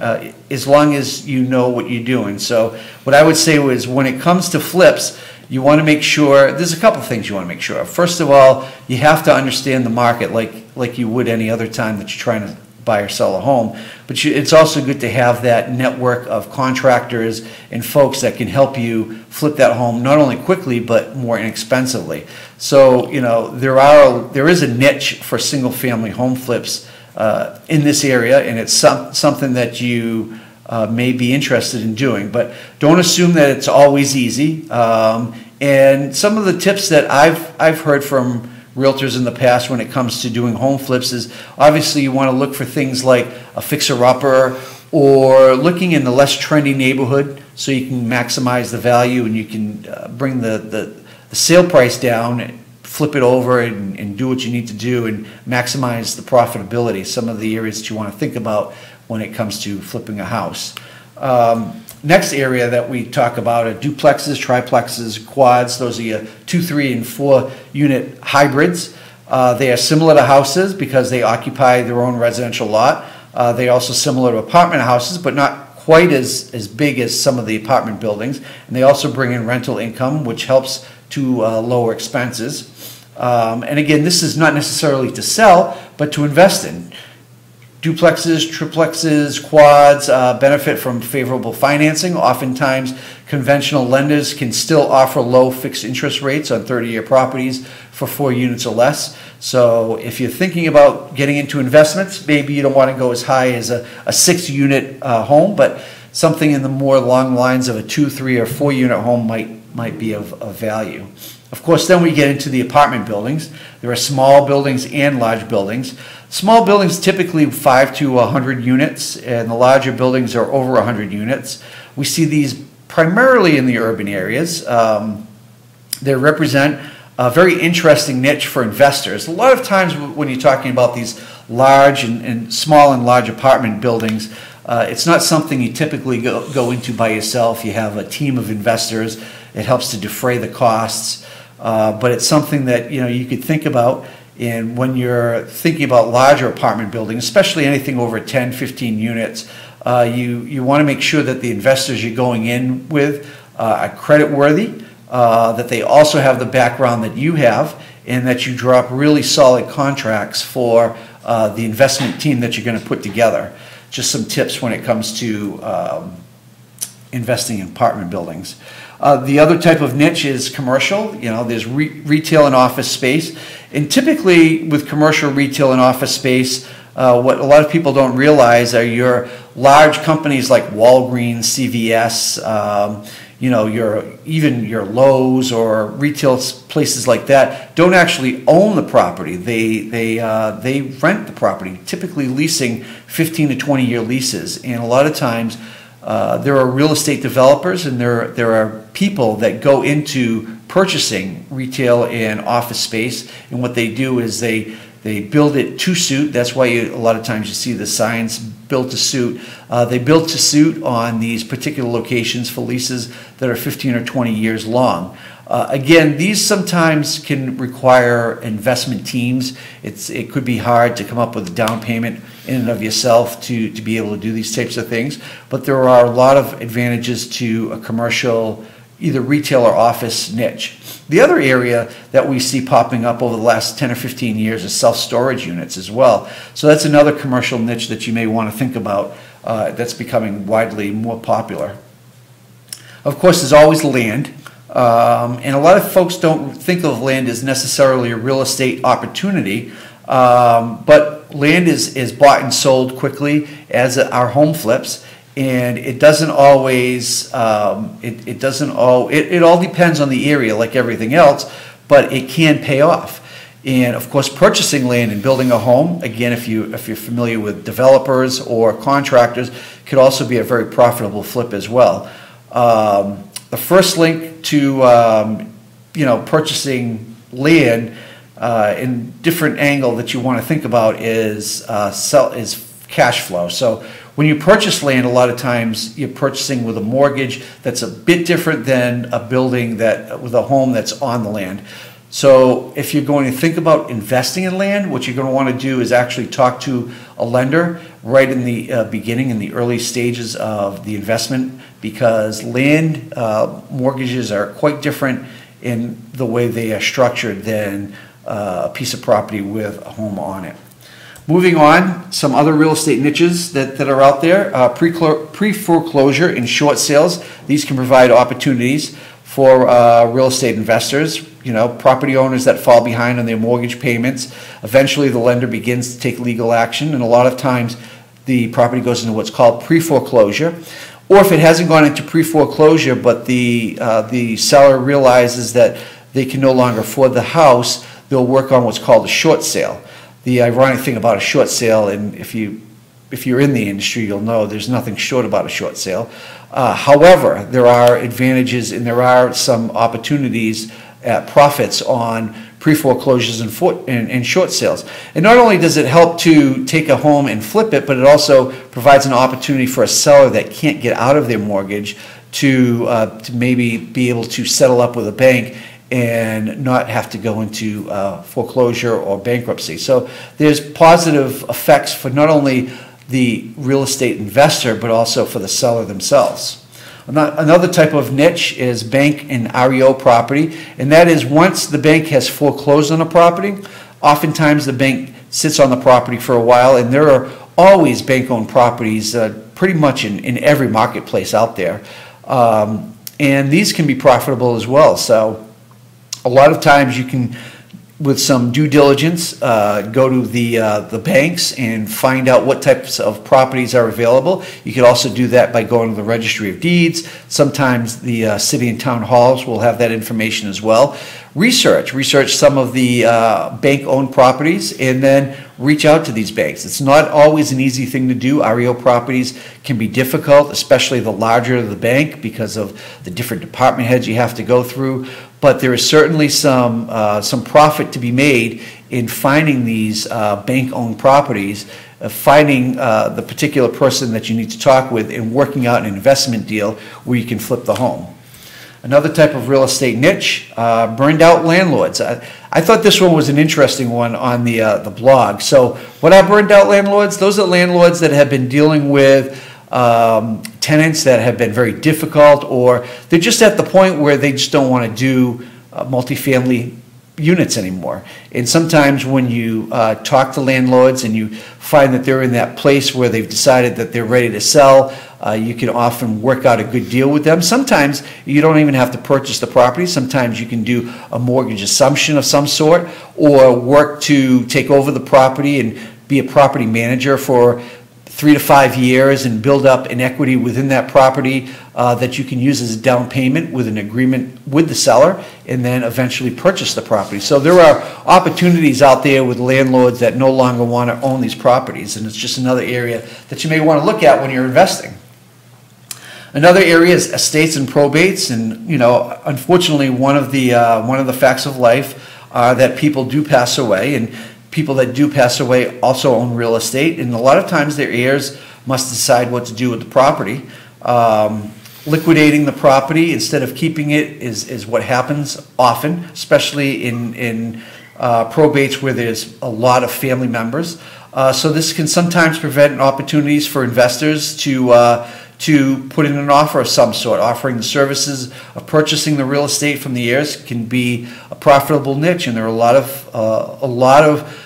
as long as you know what you're doing. So what I would say was when it comes to flips, you want to make sure, there's a couple things you want to make sure of. First of all, you have to understand the market like you would any other time that you're trying to buy or sell a home. But it's also good to have that network of contractors and folks that can help you flip that home not only quickly but more inexpensively. So there is a niche for single family home flips in this area, and it's something that you may be interested in doing. But don't assume that it's always easy. And some of the tips that I've heard from realtors in the past when it comes to doing home flips is obviously you want to look for things like a fixer-upper or looking in the less trendy neighborhood so you can maximize the value and you can bring the sale price down, flip it over and do what you need to do and maximize the profitability. Some of the areas that you want to think about when it comes to flipping a house. Next area that we talk about are duplexes, triplexes, quads. Those are your 2, 3, and 4 unit hybrids. They are similar to houses because they occupy their own residential lot. They are also similar to apartment houses, but not quite as big as some of the apartment buildings. And they also bring in rental income, which helps to lower expenses. And again, this is not necessarily to sell, but to invest in. Duplexes, triplexes, quads benefit from favorable financing. Oftentimes, conventional lenders can still offer low fixed interest rates on 30-year properties for 4 units or less. So if you're thinking about getting into investments, maybe you don't want to go as high as a 6-unit home, but something in the more long lines of a 2, 3, or 4-unit home might be of value. Of course, then we get into the apartment buildings. There are small buildings and large buildings. Small buildings typically 5 to 100 units, and the larger buildings are over 100 units. We see these primarily in the urban areas. They represent a very interesting niche for investors. A lot of times when you're talking about these large and small and large apartment buildings, it's not something you typically go into by yourself. You have a team of investors. It helps to defray the costs, but it's something that you could think about. And when you're thinking about larger apartment buildings, especially anything over 10, 15 units, you want to make sure that the investors you're going in with are credit worthy, that they also have the background that you have, and that you drop really solid contracts for the investment team that you're going to put together. Just some tips when it comes to investing in apartment buildings. The other type of niche is commercial. There's retail and office space. And typically with commercial, retail, and office space, what a lot of people don't realize are your large companies like Walgreens, CVS, your Lowe's or retail places like that don't actually own the property. They rent the property, typically leasing 15 to 20-year leases. And a lot of times there are real estate developers and there are people that go into purchasing retail and office space, and what they do is they build it to suit. That's why a lot of times you see the signs built to suit. They build to suit on these particular locations for leases that are 15 or 20 years long. Again, these sometimes can require investment teams. It could be hard to come up with a down payment in and of yourself to be able to do these types of things, but there are a lot of advantages to a commercial, either retail or office niche. The other area that we see popping up over the last 10 or 15 years is self-storage units as well. So that's another commercial niche that you may want to think about that's becoming widely more popular. Of course, there's always land, and a lot of folks don't think of land as necessarily a real estate opportunity, but land is bought and sold quickly as our home flips, and it doesn't always, it all depends on the area like everything else, but it can pay off. And of course, purchasing land and building a home, again, if you're familiar with developers or contractors, could also be a very profitable flip as well. The first link to purchasing land in different angle that you want to think about is cash flow. So when you purchase land, a lot of times you're purchasing with a mortgage that's a bit different than a building with a home that's on the land. So if you're going to think about investing in land, what you're going to want to do is actually talk to a lender right in the beginning, in the early stages of the investment, because land mortgages are quite different in the way they are structured than a piece of property with a home on it. Moving on, some other real estate niches that are out there. Pre-foreclosure and short sales. These can provide opportunities for real estate investors, property owners that fall behind on their mortgage payments. Eventually the lender begins to take legal action, and a lot of times the property goes into what's called pre-foreclosure. Or if it hasn't gone into pre-foreclosure, but the seller realizes that they can no longer afford the house, they'll work on what's called a short sale. The ironic thing about a short sale, and if you're in the industry, you'll know there's nothing short about a short sale. However, there are advantages and there are some opportunities at profits on pre-foreclosures and short sales. And not only does it help to take a home and flip it, but it also provides an opportunity for a seller that can't get out of their mortgage to maybe be able to settle up with a bank and not have to go into foreclosure or bankruptcy. So there's positive effects for not only the real estate investor, but also for the seller themselves. Another type of niche is bank and REO property, and that is once the bank has foreclosed on a property, oftentimes the bank sits on the property for a while, and there are always bank-owned properties pretty much in every marketplace out there. And these can be profitable as well. So a lot of times you can, with some due diligence, go to the banks and find out what types of properties are available. You could also do that by going to the Registry of Deeds. Sometimes the city and town halls will have that information as well. Research some of the bank-owned properties and then reach out to these banks. It's not always an easy thing to do. REO properties can be difficult, especially the larger the bank, because of the different department heads you have to go through. But there is certainly some profit to be made in finding these bank-owned properties, finding the particular person that you need to talk with and working out an investment deal where you can flip the home. Another type of real estate niche, burned out landlords. I thought this one was an interesting one on the blog. So what are burned out landlords? Those are landlords that have been dealing with tenants that have been very difficult, or they're just at the point where they just don't want to do multifamily units anymore. And sometimes when you talk to landlords and you find that they're in that place where they've decided that they're ready to sell, you can often work out a good deal with them. Sometimes you don't even have to purchase the property. Sometimes you can do a mortgage assumption of some sort, or work to take over the property and be a property manager for 3 to 5 years and build up an equity within that property that you can use as a down payment with an agreement with the seller, and then eventually purchase the property. So there are opportunities out there with landlords that no longer want to own these properties, and it's just another area that you may want to look at when you're investing. Another area is estates and probates, and unfortunately one of the facts of life are that people do pass away, and people that do pass away also own real estate, and a lot of times their heirs must decide what to do with the property. Liquidating the property instead of keeping it is what happens often, especially in probates where there's a lot of family members. So this can sometimes prevent opportunities for investors to put in an offer of some sort. Offering the services of purchasing the real estate from the heirs can be a profitable niche, and there are a lot of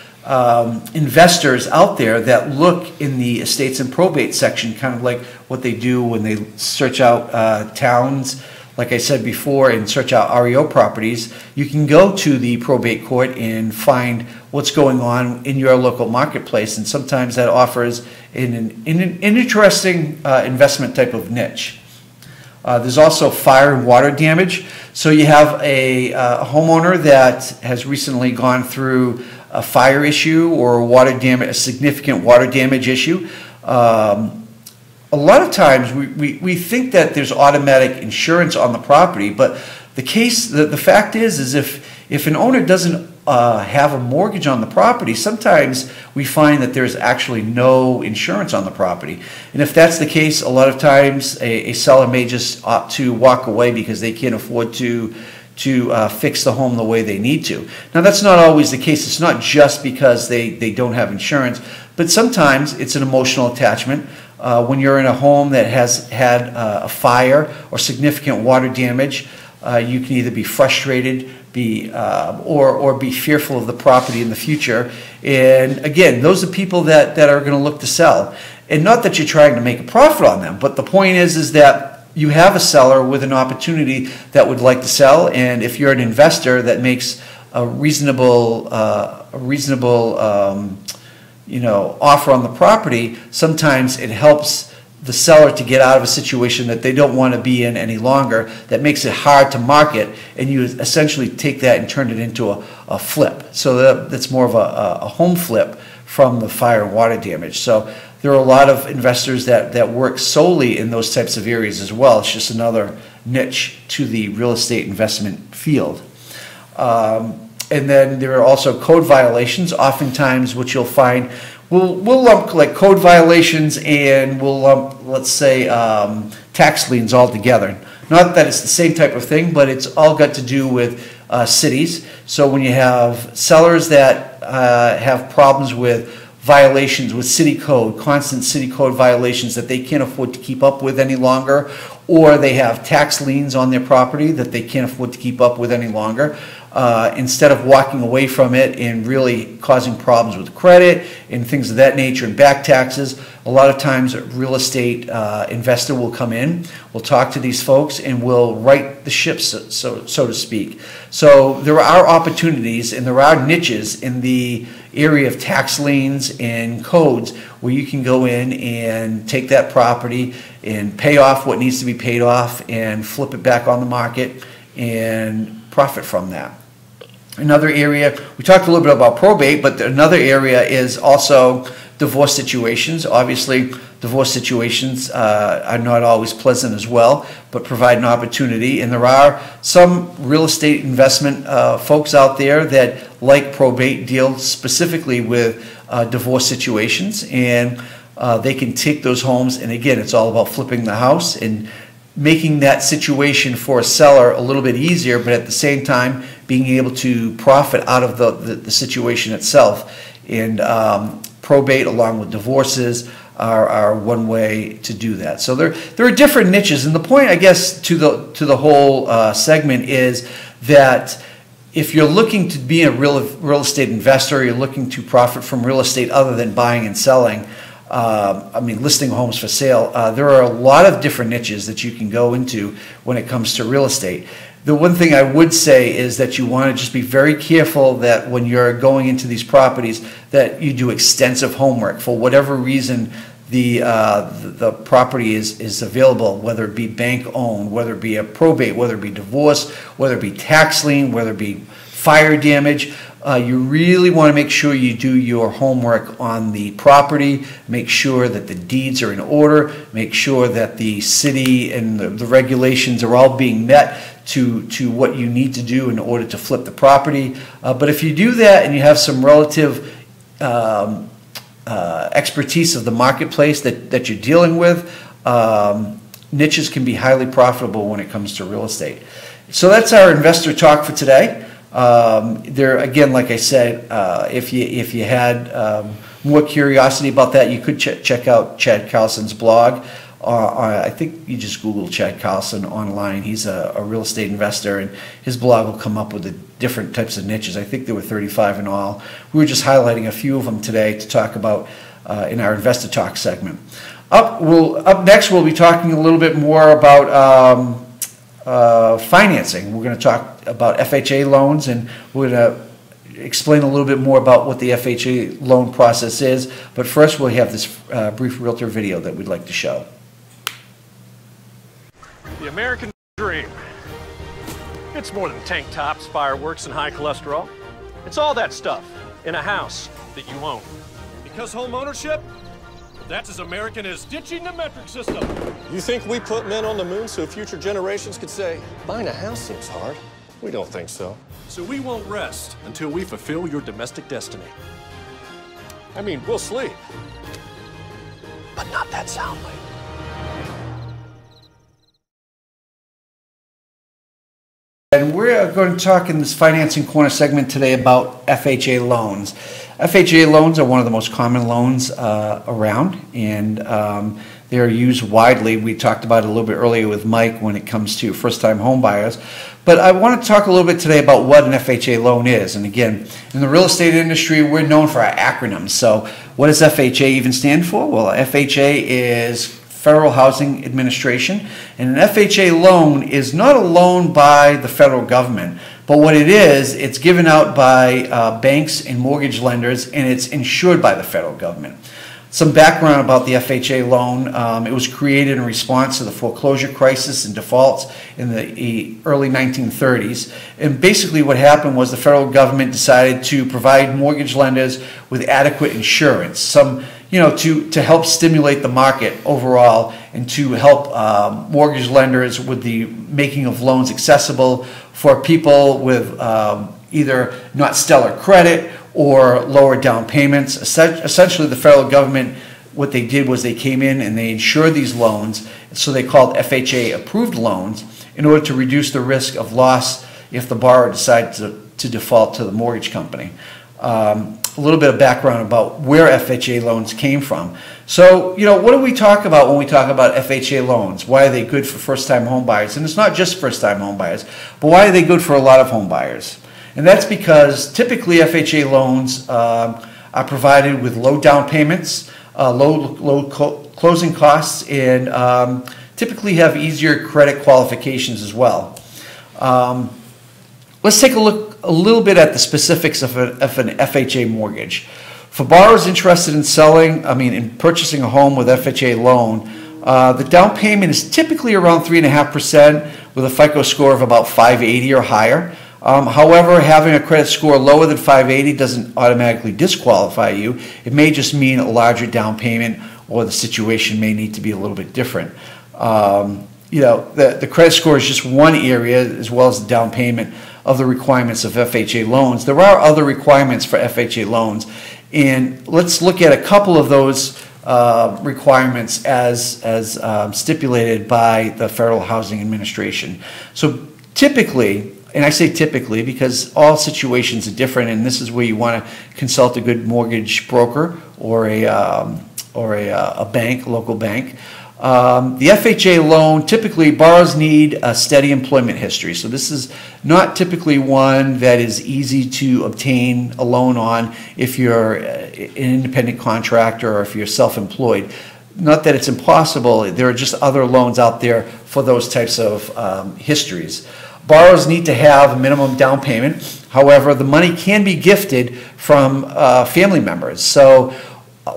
investors out there that look in the estates and probate section, kind of like what they do when they search out towns. Like I said before, and search out REO properties, you can go to the probate court and find what's going on in your local marketplace, and sometimes that offers an interesting investment type of niche. There's also fire and water damage. So you have a homeowner that has recently gone through a fire issue or a significant water damage issue. A lot of times we think that there's automatic insurance on the property, but the fact is if an owner doesn't have a mortgage on the property, sometimes we find that there's actually no insurance on the property. And if that's the case, a lot of times a seller may just opt to walk away because they can't afford to fix the home the way they need to. Now, that's not always the case. It's not just because they don't have insurance, but sometimes it's an emotional attachment. When you're in a home that has had a fire or significant water damage, you can either be frustrated, or be fearful of the property in the future. And again, those are people that are going to look to sell. And not that you're trying to make a profit on them, but the point is that you have a seller with an opportunity that would like to sell, and if you're an investor that makes a reasonable offer on the property, sometimes it helps the seller to get out of a situation that they don't want to be in any longer, that makes it hard to market, and you essentially take that and turn it into a flip. So that's more of a home flip from the fire and water damage. So there are a lot of investors that work solely in those types of areas as well. It's just another niche to the real estate investment field. And then there are also code violations. Oftentimes what you'll find, we'll lump like code violations and we'll lump, let's say, tax liens all together. Not that it's the same type of thing, but it's all got to do with cities. So when you have sellers that have problems with violations with city code, constant city code violations that they can't afford to keep up with any longer, or they have tax liens on their property that they can't afford to keep up with any longer, instead of walking away from it and really causing problems with credit and things of that nature and back taxes, a lot of times a real estate investor will come in, will talk to these folks, and will right the ship, so to speak. So there are opportunities and there are niches in the area of tax liens and codes where you can go in and take that property and pay off what needs to be paid off and flip it back on the market and profit from that. Another area, we talked a little bit about probate, but another area is also divorce situations. Obviously, divorce situations are not always pleasant as well, but provide an opportunity. And there are some real estate investment folks out there that, like probate, deal specifically with divorce situations. And they can take those homes, and again, it's all about flipping the house and making that situation for a seller a little bit easier, but at the same time being able to profit out of the situation itself. And probate, along with divorces, are one way to do that. So there are different niches, and the point, I guess, to the whole segment is that if you're looking to be a real estate investor, you're looking to profit from real estate other than buying and selling, listing homes for sale, there are a lot of different niches that you can go into when it comes to real estate. The one thing I would say is that you want to just be very careful that when you're going into these properties that you do extensive homework. For whatever reason the property is available, whether it be bank owned, whether it be a probate, whether it be divorce, whether it be tax lien, whether it be fire damage. You really want to make sure you do your homework on the property, make sure that the deeds are in order, make sure that the city and the regulations are all being met to what you need to do in order to flip the property. But if you do that and you have some relative expertise of the marketplace that you're dealing with, niches can be highly profitable when it comes to real estate. So that's our investor talk for today. There again, like I said, if you had more curiosity about that, you could check out Chad Carlson's blog. I think you just Google Chad Carlson online. He's a real estate investor, and his blog will come up with the different types of niches. I think there were 35 in all. We were just highlighting a few of them today to talk about in our Investor Talk segment. Up next, we'll be talking a little bit more about financing. We're going to talk about FHA loans, and we're going to explain a little bit more about what the FHA loan process is. But first, we'll have this brief realtor video that we'd like to show. The American dream. It's more than tank tops, fireworks, and high cholesterol. It's all that stuff in a house that you own. Because home ownership, that's as American as ditching the metric system. You think we put men on the moon so future generations could say, buying a house seems hard? We don't think so. So we won't rest until we fulfill your domestic destiny. I mean, we'll sleep, but not that soundly. And we're going to talk in this Financing Corner segment today about FHA loans. FHA loans are one of the most common loans around, and they are used widely. We talked about it a little bit earlier with Mike when it comes to first-time home buyers. But I want to talk a little bit today about what an FHA loan is. And again, in the real estate industry, we're known for our acronyms. So what does FHA even stand for? Well, FHA is Federal Housing Administration, and an FHA loan is not a loan by the federal government, but what it is, it's given out by banks and mortgage lenders, and it's insured by the federal government. Some background about the FHA loan. It was created in response to the foreclosure crisis and defaults in the early 1930s. And basically what happened was the federal government decided to provide mortgage lenders with adequate insurance, to help stimulate the market overall and to help mortgage lenders with the making of loans accessible for people with either not stellar credit or lower down payments. Essentially, the federal government, what they did was they came in and they insured these loans, so they called FHA approved loans, in order to reduce the risk of loss if the borrower decides to default to the mortgage company. A little bit of background about where FHA loans came from. So, what do we talk about when we talk about FHA loans? Why are they good for first-time home buyers? And it's not just first-time home buyers, but why are they good for a lot of home buyers? And that's because typically FHA loans are provided with low down payments, low closing costs, and typically have easier credit qualifications as well. Let's take a look a little bit at the specifics of an FHA mortgage. For borrowers interested in in purchasing a home with FHA loan, the down payment is typically around 3.5% with a FICO score of about 580 or higher. However, having a credit score lower than 580 doesn't automatically disqualify you. It may just mean a larger down payment, or the situation may need to be a little bit different. The credit score is just one area, as well as the down payment, of the requirements of FHA loans. There are other requirements for FHA loans, and let's look at a couple of those requirements as stipulated by the Federal Housing Administration. So typically, and I say typically because all situations are different, and this is where you want to consult a good mortgage broker or a bank, a local bank. The FHA loan, typically borrowers need a steady employment history. So this is not typically one that is easy to obtain a loan on if you're an independent contractor or if you're self-employed. Not that it's impossible, there are just other loans out there for those types of histories. Borrowers need to have a minimum down payment. However, the money can be gifted from family members. So,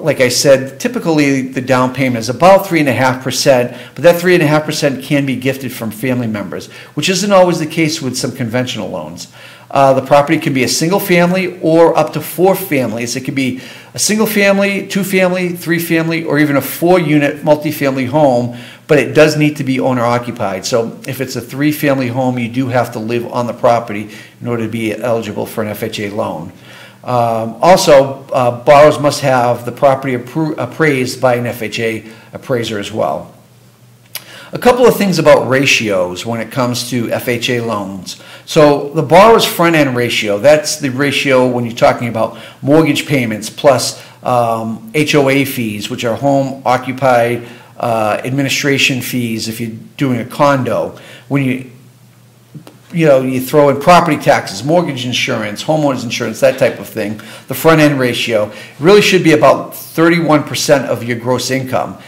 like I said, typically the down payment is about 3.5%, but that 3.5% can be gifted from family members, which isn't always the case with some conventional loans. The property can be a single family or up to 4 families. It could be a single family, 2 family, 3 family, or even a 4-unit multifamily home, but it does need to be owner occupied. So if it's a 3-family home, you do have to live on the property in order to be eligible for an FHA loan. Also, borrowers must have the property appraised by an FHA appraiser as well. A couple of things about ratios when it comes to FHA loans. So the borrower's front-end ratio, that's the ratio when you're talking about mortgage payments plus HOA fees, which are home occupied administration fees if you're doing a condo. When you throw in property taxes, mortgage insurance, homeowners insurance, that type of thing, the front end ratio really should be about 31% of your gross income,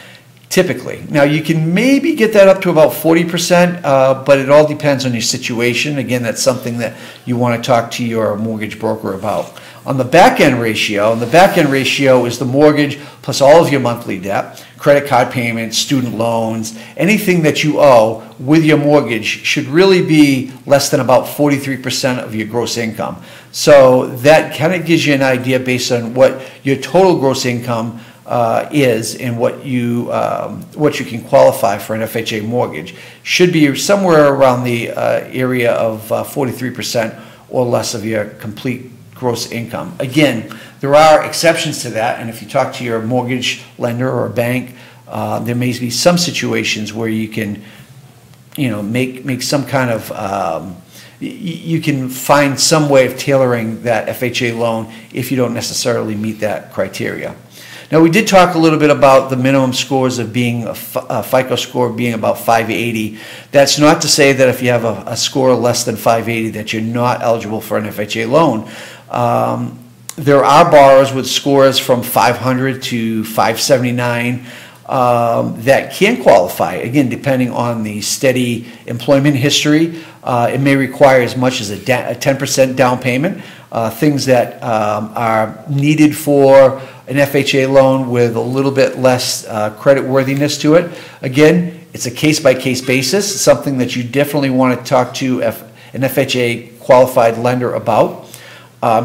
typically. Now, you can maybe get that up to about 40%, but it all depends on your situation. Again, that's something that you want to talk to your mortgage broker about. On the back end ratio, is the mortgage plus all of your monthly debt, credit card payments, student loans, anything that you owe with your mortgage should really be less than about 43% of your gross income. So that kind of gives you an idea based on what your total gross income is and what you can qualify for an FHA mortgage. Should be somewhere around the area of 43% or less of your complete gross income. Again, there are exceptions to that, and if you talk to your mortgage lender or bank, there may be some situations where you can, make some kind of, you can find some way of tailoring that FHA loan if you don't necessarily meet that criteria. Now, we did talk a little bit about the minimum scores of being a FICO score being about 580. That's not to say that if you have a score less than 580 that you're not eligible for an FHA loan. There are borrowers with scores from 500 to 579 that can qualify, again, depending on the steady employment history. It may require as much as a 10% down payment, things that are needed for an FHA loan with a little bit less credit worthiness to it. Again, it's a case-by-case basis, something that you definitely want to talk to an FHA qualified lender about.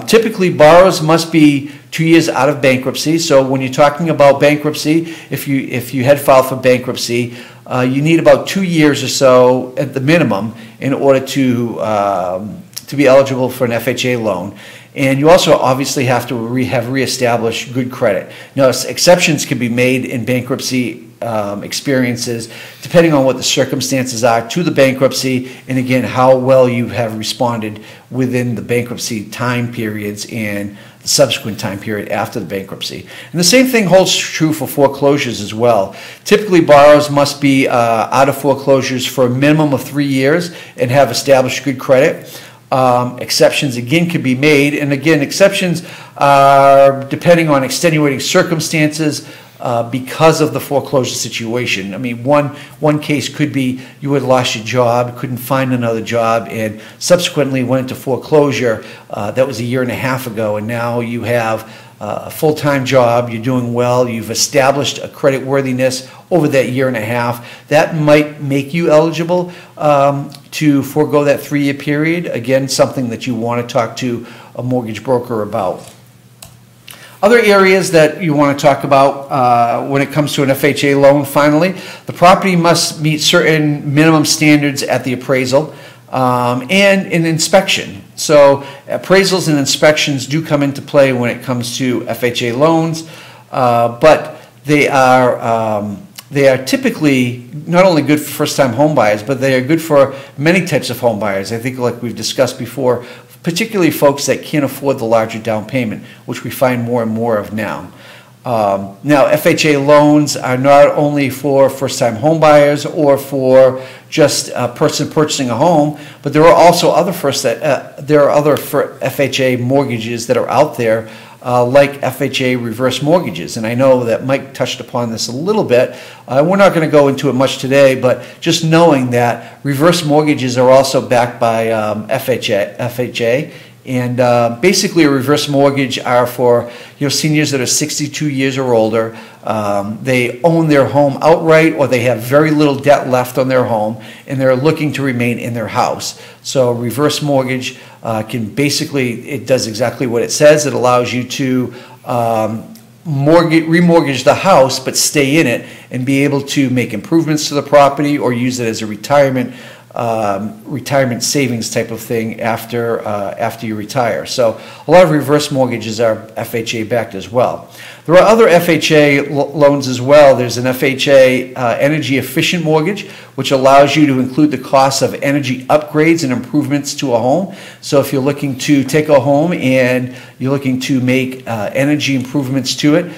Typically, borrowers must be 2 years out of bankruptcy. So when you're talking about bankruptcy, if you had filed for bankruptcy, you need about 2 years or so at the minimum in order to be eligible for an FHA loan. And you also obviously have to have reestablished good credit. Now, exceptions can be made in bankruptcy experiences depending on what the circumstances are to the bankruptcy, and again, how well you have responded within the bankruptcy time periods and the subsequent time period after the bankruptcy. And the same thing holds true for foreclosures as well. Typically, borrowers must be out of foreclosures for a minimum of 3 years and have established good credit. Exceptions again can be made, and again, exceptions are depending on extenuating circumstances because of the foreclosure situation. I mean, one case could be you had lost your job, couldn't find another job, and subsequently went into foreclosure. That was 1.5 years ago, and now you have a full-time job, you're doing well, you've established a credit worthiness over that 1.5 years. That might make you eligible to forego that 3-year period. Again, something that you want to talk to a mortgage broker about. Other areas that you want to talk about when it comes to an FHA loan, finally, the property must meet certain minimum standards at the appraisal and an inspection. So appraisals and inspections do come into play when it comes to FHA loans, but they are typically not only good for first-time home buyers, but they are good for many types of home buyers. I think, like we've discussed before, particularly folks that can't afford the larger down payment, which we find more and more of now. Now, FHA loans are not only for first-time home buyers or for just a person purchasing a home, but there are also other FHA mortgages that are out there, like FHA reverse mortgages. And I know that Mike touched upon this a little bit. We're not going to go into it much today, but just knowing that reverse mortgages are also backed by FHA. And basically, a reverse mortgage are for seniors that are 62 years or older. They own their home outright, or they have very little debt left on their home, and they're looking to remain in their house. So, reverse mortgage it does exactly what it says. It allows you to remortgage the house, but stay in it and be able to make improvements to the property or use it as a retirement retirement savings type of thing after you retire. So a lot of reverse mortgages are FHA backed as well. There are other FHA loans as well. There's an FHA energy efficient mortgage, which allows you to include the cost of energy upgrades and improvements to a home. So if you're looking to take a home and you're looking to make energy improvements to it,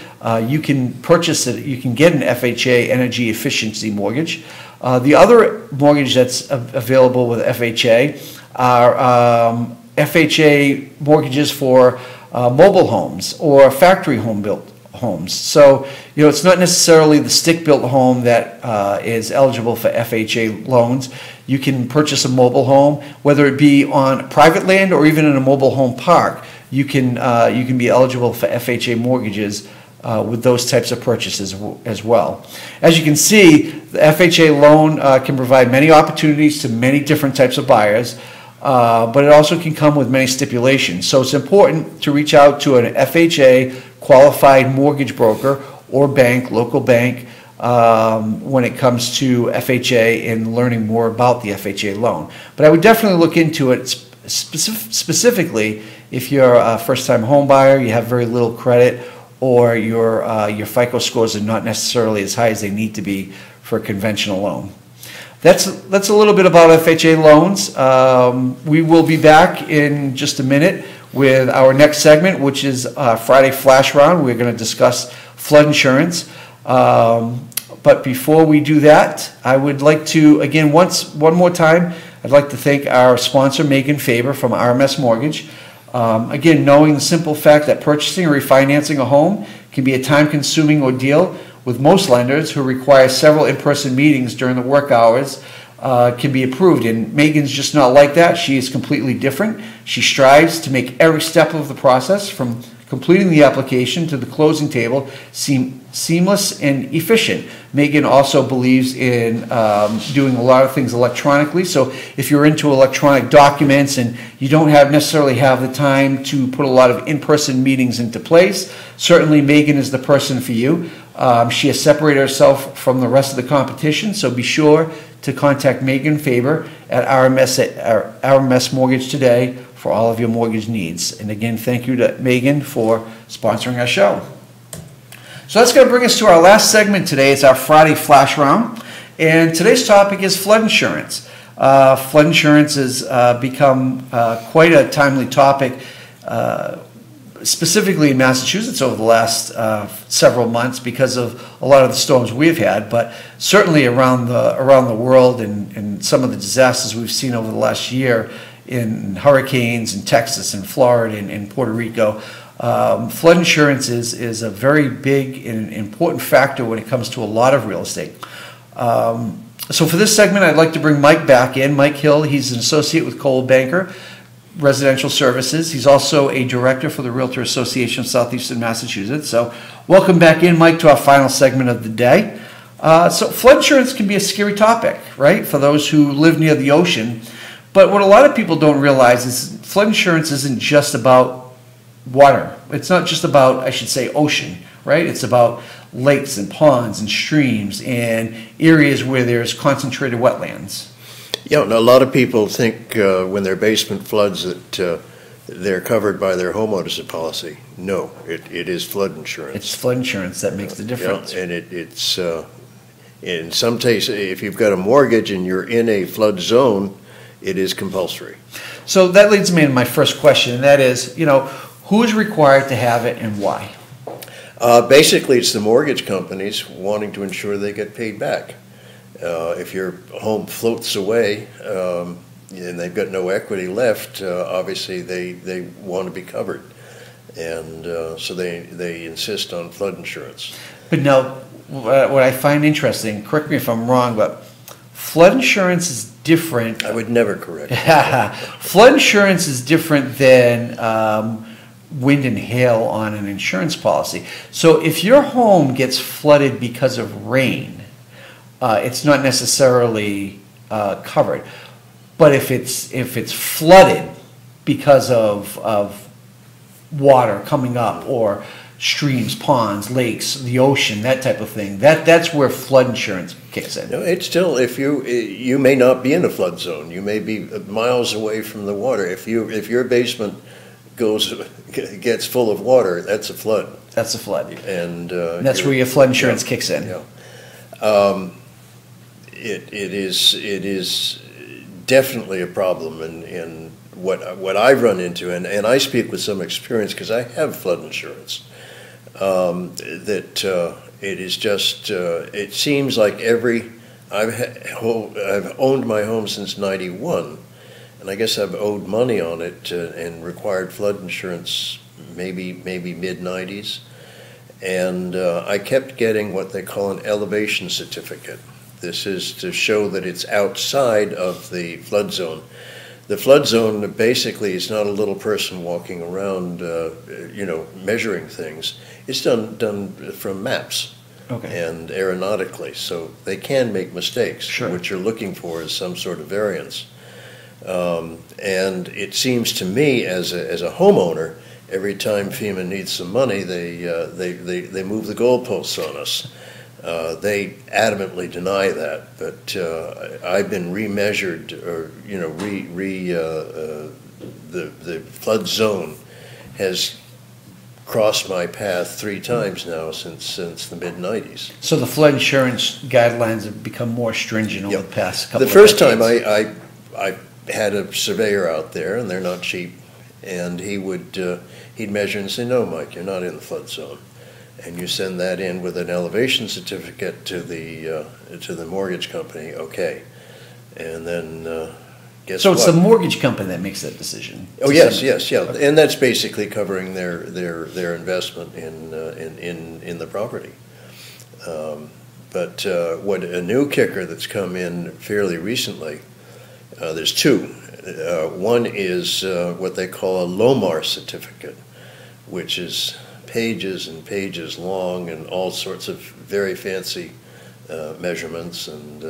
you can purchase it. You can get an FHA energy efficiency mortgage. The other mortgage that's available with FHA are FHA mortgages for mobile homes or factory home built homes. So, it's not necessarily the stick-built home that is eligible for FHA loans. You can purchase a mobile home, whether it be on private land or even in a mobile home park. You can be eligible for FHA mortgages with those types of purchases as well. As you can see, the FHA loan can provide many opportunities to many different types of buyers, but it also can come with many stipulations. So it's important to reach out to an FHA qualified mortgage broker or bank, local bank, when it comes to FHA and learning more about the FHA loan. But I would definitely look into it specifically if you're a first-time home buyer, you have very little credit, or your FICO scores are not necessarily as high as they need to be for a conventional loan. That's a little bit about FHA loans. We will be back in just a minute with our next segment, which is Friday Flash Round. We're going to discuss flood insurance. But before we do that, I would like to, again, one more time, I'd like to thank our sponsor, Megan Faber from RMS Mortgage. Again, knowing the simple fact that purchasing or refinancing a home can be a time-consuming ordeal, with most lenders who require several in-person meetings during the work hours can be approved. And Megan's just not like that. She is completely different. She strives to make every step of the process, from completing the application to the closing table, seamless and efficient. Megan also believes in doing a lot of things electronically. So if you're into electronic documents and you don't necessarily have the time to put a lot of in-person meetings into place, certainly Megan is the person for you. She has separated herself from the rest of the competition, so be sure to contact Megan Faber at RMS Mortgage today for all of your mortgage needs. And again, thank you to Megan for sponsoring our show. So that's going to bring us to our last segment today. It's our Friday Flash Round. And today's topic is flood insurance. Flood insurance has become quite a timely topic, specifically in Massachusetts over the last several months because of a lot of the storms we've had, but certainly around the world and some of the disasters we've seen over the last year in hurricanes in Texas and Florida and Puerto Rico. Flood insurance is a very big and important factor when it comes to a lot of real estate. So for this segment, I'd like to bring Mike back in. Mike Hill, he's an associate with Coldwell Residential Services. He's also a director for the Realtor Association of Southeastern Massachusetts. So welcome back in, Mike, to our final segment of the day. So flood insurance can be a scary topic, right, for those who live near the ocean. But what a lot of people don't realize is flood insurance isn't just about water. It's not just about, I should say, ocean, right? It's about lakes and ponds and streams and areas where there's concentrated wetlands. Yeah, and a lot of people think when their basement floods that they're covered by their homeowners policy. No, it is flood insurance. It's flood insurance that makes the difference. Yeah, and it's in some cases, if you've got a mortgage and you're in a flood zone, it is compulsory. So that leads me to my first question, and that is, who is required to have it and why? Basically, it's the mortgage companies wanting to ensure they get paid back. If your home floats away and they've got no equity left, obviously they want to be covered. And so they insist on flood insurance. But now, what I find interesting, correct me if I'm wrong, but flood insurance is different. I would never correct. Flood insurance is different than wind and hail on an insurance policy. So if your home gets flooded because of rain, it's not necessarily covered. But if it's flooded because of water coming up or streams, ponds, lakes, the ocean, that type of thing. That's where flood insurance kicks in. No, it's still, if you may not be in a flood zone. You may be miles away from the water. If your basement gets full of water, that's a flood. That's a flood. And that's where your flood insurance kicks in. Yeah. It is definitely a problem, and what I've run into, and I speak with some experience because I have flood insurance. It is just it seems like I've owned my home since '91, and I guess I've owed money on it and required flood insurance maybe mid-'90s, and I kept getting what they call an elevation certificate. This is to show that it's outside of the flood zone. The flood zone basically is not a little person walking around, measuring things. It's done from maps and aeronautically, so they can make mistakes. Sure. What you're looking for is some sort of variance. And it seems to me, as a homeowner, every time FEMA needs some money, they move the goalposts on us. They adamantly deny that, but I've been remeasured, or the flood zone has crossed my path 3 times now since the mid-'90s. So the flood insurance guidelines have become more stringent over the past couple of The first decades. time I had a surveyor out there, and they're not cheap, and he'd measure and say, "No, Mike, you're not in the flood zone." And you send that in with an elevation certificate to the mortgage company, okay. And then guess So what? it's the mortgage company that makes that decision. Oh yes, yeah, and that's basically covering their investment in the property. But what a new kicker that's come in fairly recently, there's 2. One is what they call a LOMAR certificate, which is pages and pages long and all sorts of very fancy measurements, and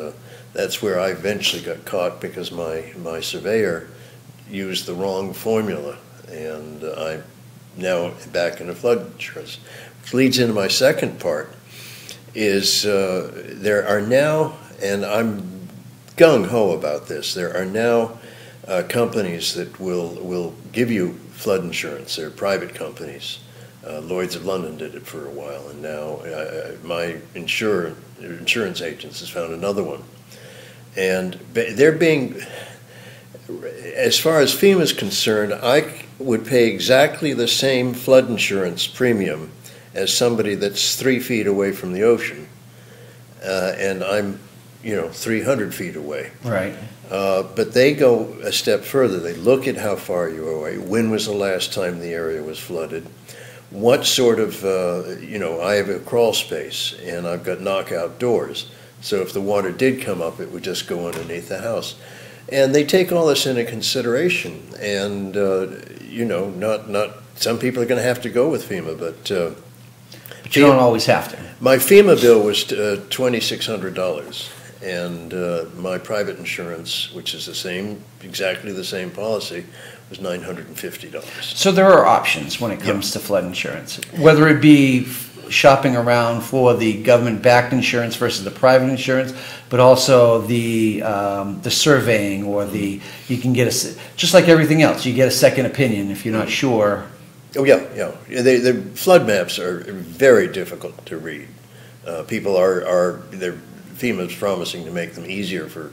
that's where I eventually got caught because my surveyor used the wrong formula, and I'm now back in the flood insurance. Which leads into my second part, is there are now, and I'm gung-ho about this, there are now companies that will give you flood insurance. They're private companies. Lloyd's of London did it for a while, and now my insurance agents has found another one. And they're being, as far as FEMA is concerned, I would pay exactly the same flood insurance premium as somebody that's 3 feet away from the ocean, and I'm 300 feet away. Right. But they go a step further. They look at how far you're away. When was the last time the area was flooded? What sort of, I have a crawl space and I've got knockout doors. So if the water did come up, it would just go underneath the house. And they take all this into consideration. And, not some people are going to have to go with FEMA, but you don't always have to. My FEMA bill was $2,600. And my private insurance, which is exactly the same policy, was $950. So there are options when it comes to flood insurance, whether it be shopping around for the government-backed insurance versus the private insurance, but also the surveying, or you can get just like everything else, you get a second opinion if you're not sure. Oh yeah. The flood maps are very difficult to read. People FEMA's promising to make them easier for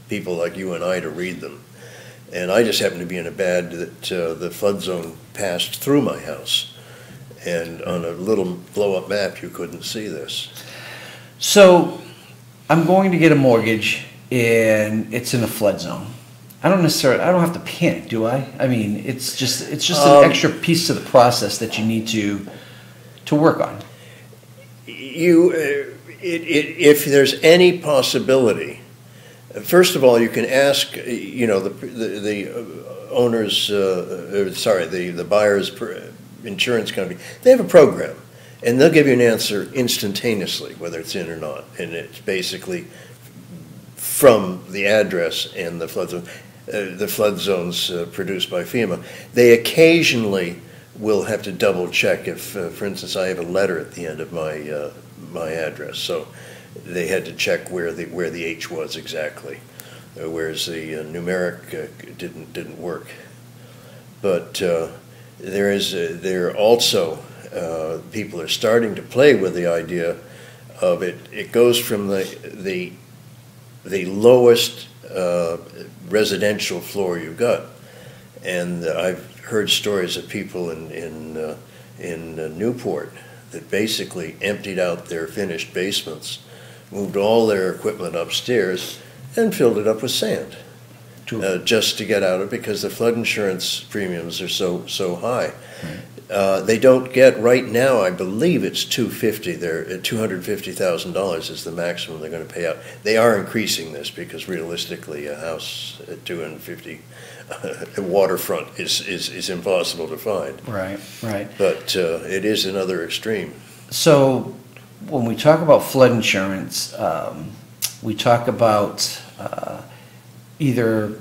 people like you and I to read them. And I just happened to be in a bad that the flood zone passed through my house. And on a little blow-up map, you couldn't see this. So I'm going to get a mortgage, and it's in a flood zone. I don't have to panic, do I? I mean, it's just an extra piece of the process that you need to work on. If there's any possibility, first of all, you can ask, the owners, the buyer's insurance company. They have a program, and they'll give you an answer instantaneously, whether it's in or not. And it's basically from the address and the flood zone, the flood zones produced by FEMA. They occasionally will have to double check if, for instance, I have a letter at the end of my address, so they had to check where the H was exactly, whereas the numeric didn't work. But there also people are starting to play with the idea of it. It goes from the lowest residential floor you've got, and I've heard stories of people in Newport that basically emptied out their finished basements, moved all their equipment upstairs, and filled it up with sand, just to get out of it because the flood insurance premiums are so high. Right. They don't get right now. I believe it's $250. They're at $250,000 is the maximum they're going to pay out. They are increasing this because realistically, a house at $250. Waterfront is impossible to find. Right, right. But it is another extreme. So when we talk about flood insurance, we talk about either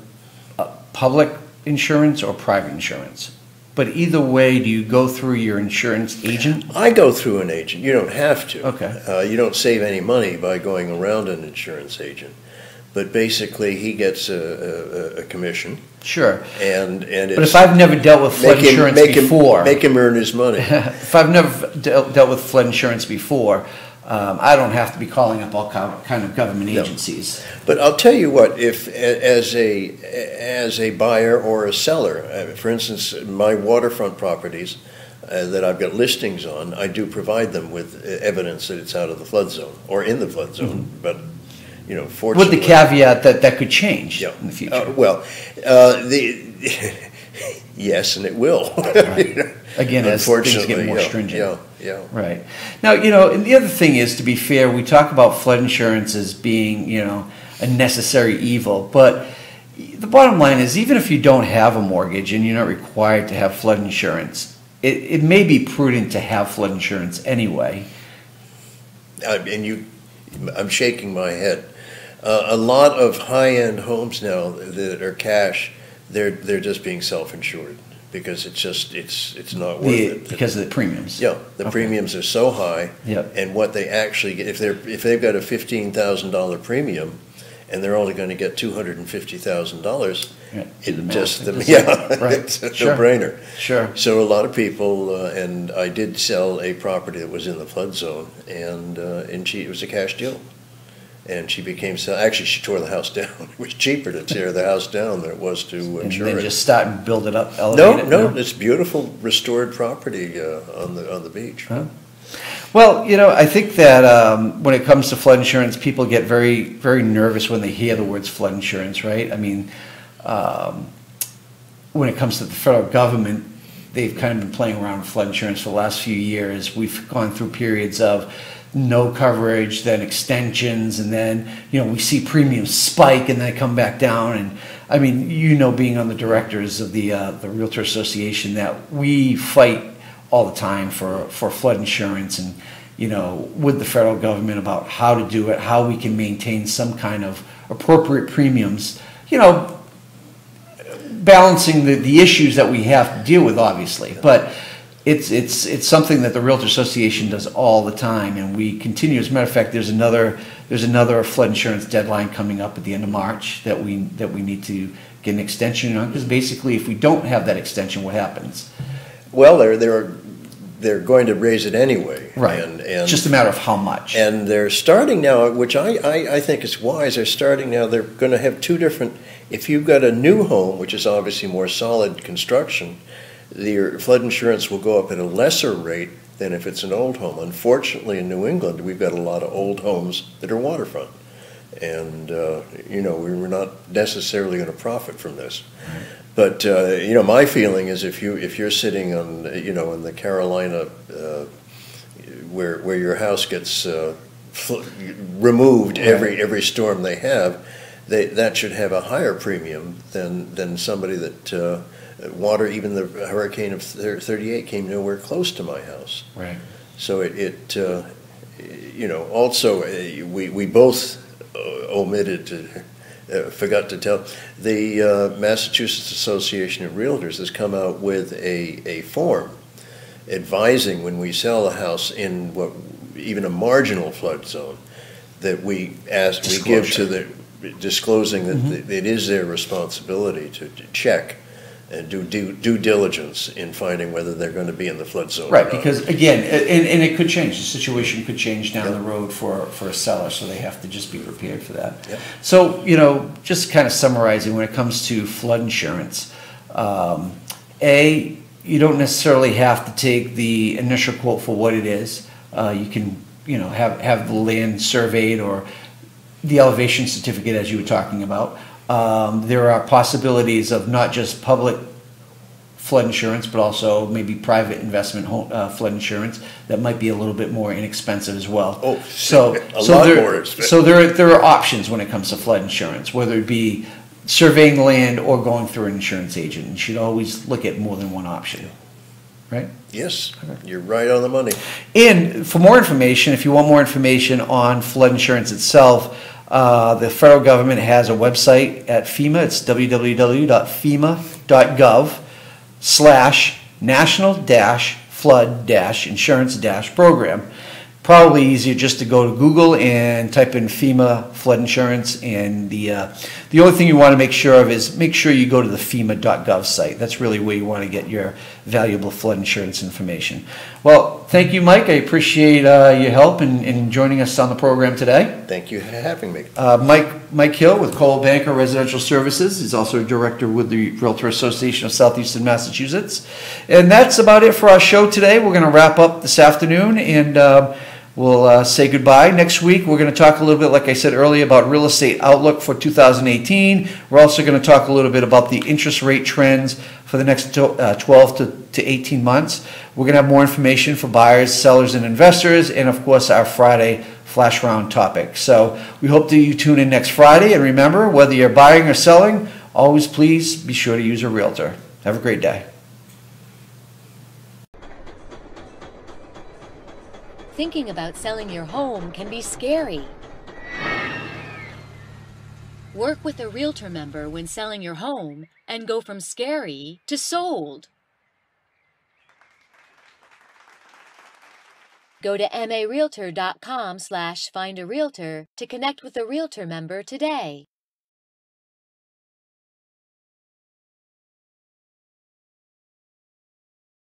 public insurance or private insurance. But either way, do you go through your insurance agent? I go through an agent. You don't have to. Okay. You don't save any money by going around an insurance agent. But basically, he gets a commission. Sure. And it's, but if I've never dealt with flood insurance before, make him earn his money. If I've never dealt with flood insurance before, I don't have to be calling up all kind of government agencies. But I'll tell you what: if as a buyer or a seller, for instance, my waterfront properties that I've got listings on, I do provide them with evidence that it's out of the flood zone or in the flood zone, but. Fortunately, with the caveat that could change in the future. Yes, and it will. Right. Again, as things get more stringent. Yeah. Right. Now, and the other thing is, to be fair, we talk about flood insurance as being, a necessary evil, but the bottom line is, even if you don't have a mortgage and you're not required to have flood insurance, it may be prudent to have flood insurance anyway. I'm shaking my head. A lot of high-end homes now that are cash, they're just being self-insured because it's not worth it because of the premiums. Yeah, the premiums are so high, and what they actually get if they've got a $15,000 premium, and they're only going to get $250,000. It's a no-brainer. Sure. So a lot of people, and I did sell a property that was in the flood zone, and it was a cash deal. And she became actually she tore the house down. It was cheaper to tear the house down than it was to insure it. And then just start and build it up, elevate it? No, it's beautiful restored property on the beach. Huh? Well, I think that when it comes to flood insurance, people get very, very nervous when they hear the words flood insurance, right? I mean, when it comes to the federal government, they've kind of been playing around with flood insurance for the last few years. We've gone through periods of no coverage, then extensions, and then we see premiums spike and then come back down. And I mean, being on the directors of the Realtor Association, that we fight all the time for flood insurance and with the federal government about how to do it, how we can maintain some kind of appropriate premiums, balancing the issues that we have to deal with, obviously, but. It's something that the Realtor Association does all the time, and we continue. As a matter of fact, there's another flood insurance deadline coming up at the end of March that we need to get an extension on, because basically, if we don't have that extension, what happens? Well, they're going to raise it anyway, right? And it's just a matter of how much. And they're starting now, which I think is wise. They're starting now. They're going to have two different. If you've got a new home, which is obviously more solid construction, the flood insurance will go up at a lesser rate than if it's an old home. Unfortunately, in New England, we've got a lot of old homes that are waterfront, and we're not necessarily going to profit from this. Right. But my feeling is if you're sitting on in the Carolina where your house gets removed every storm they have, that should have a higher premium than somebody that. Water, even the hurricane of 38 came nowhere close to my house. Right. So also we both forgot to tell, the Massachusetts Association of Realtors has come out with a form advising when we sell a house in what, even a marginal flood zone, that we give to the, disclosing that it is their responsibility to check and do due diligence in finding whether they're going to be in the flood zone. Right, because again, and it could change. The situation could change down the road for a seller, so they have to just be prepared for that. Yep. So, just kind of summarizing, when it comes to flood insurance, you don't necessarily have to take the initial quote for what it is. You can, have the land surveyed or the elevation certificate, as you were talking about. There are possibilities of not just public flood insurance, but also maybe private investment flood insurance that might be a little bit more inexpensive as well. Oh, a lot more expensive. So there are options when it comes to flood insurance, whether it be surveying the land or going through an insurance agent. You should always look at more than one option, right? Yes, you're right on the money. And for more information, if you want more information on flood insurance itself, the federal government has a website at FEMA. It's www.fema.gov/national-flood-insurance-program. Probably easier just to go to Google and type in FEMA flood insurance, and the only thing you want to make sure of is make sure you go to the FEMA.gov site. That's really where you want to get your valuable flood insurance information. Well, thank you, Mike. I appreciate your help in joining us on the program today. Thank you for having me. Mike Hill with Coldwell Banker Residential Services. He's also a director with the Realtor Association of Southeastern Massachusetts. And that's about it for our show today. We're going to wrap up this afternoon, and we'll say goodbye. Next week, we're going to talk a little bit, like I said earlier, about real estate outlook for 2018. We're also going to talk a little bit about the interest rate trends for the next 12 to 18 months. We're going to have more information for buyers, sellers, and investors, and of course, our Friday flash round topic. So we hope that you tune in next Friday. And remember, whether you're buying or selling, always please be sure to use a realtor. Have a great day. Thinking about selling your home can be scary. Work with a Realtor member when selling your home and go from scary to sold. Go to marealtor.com/findarealtor to connect with a Realtor member today.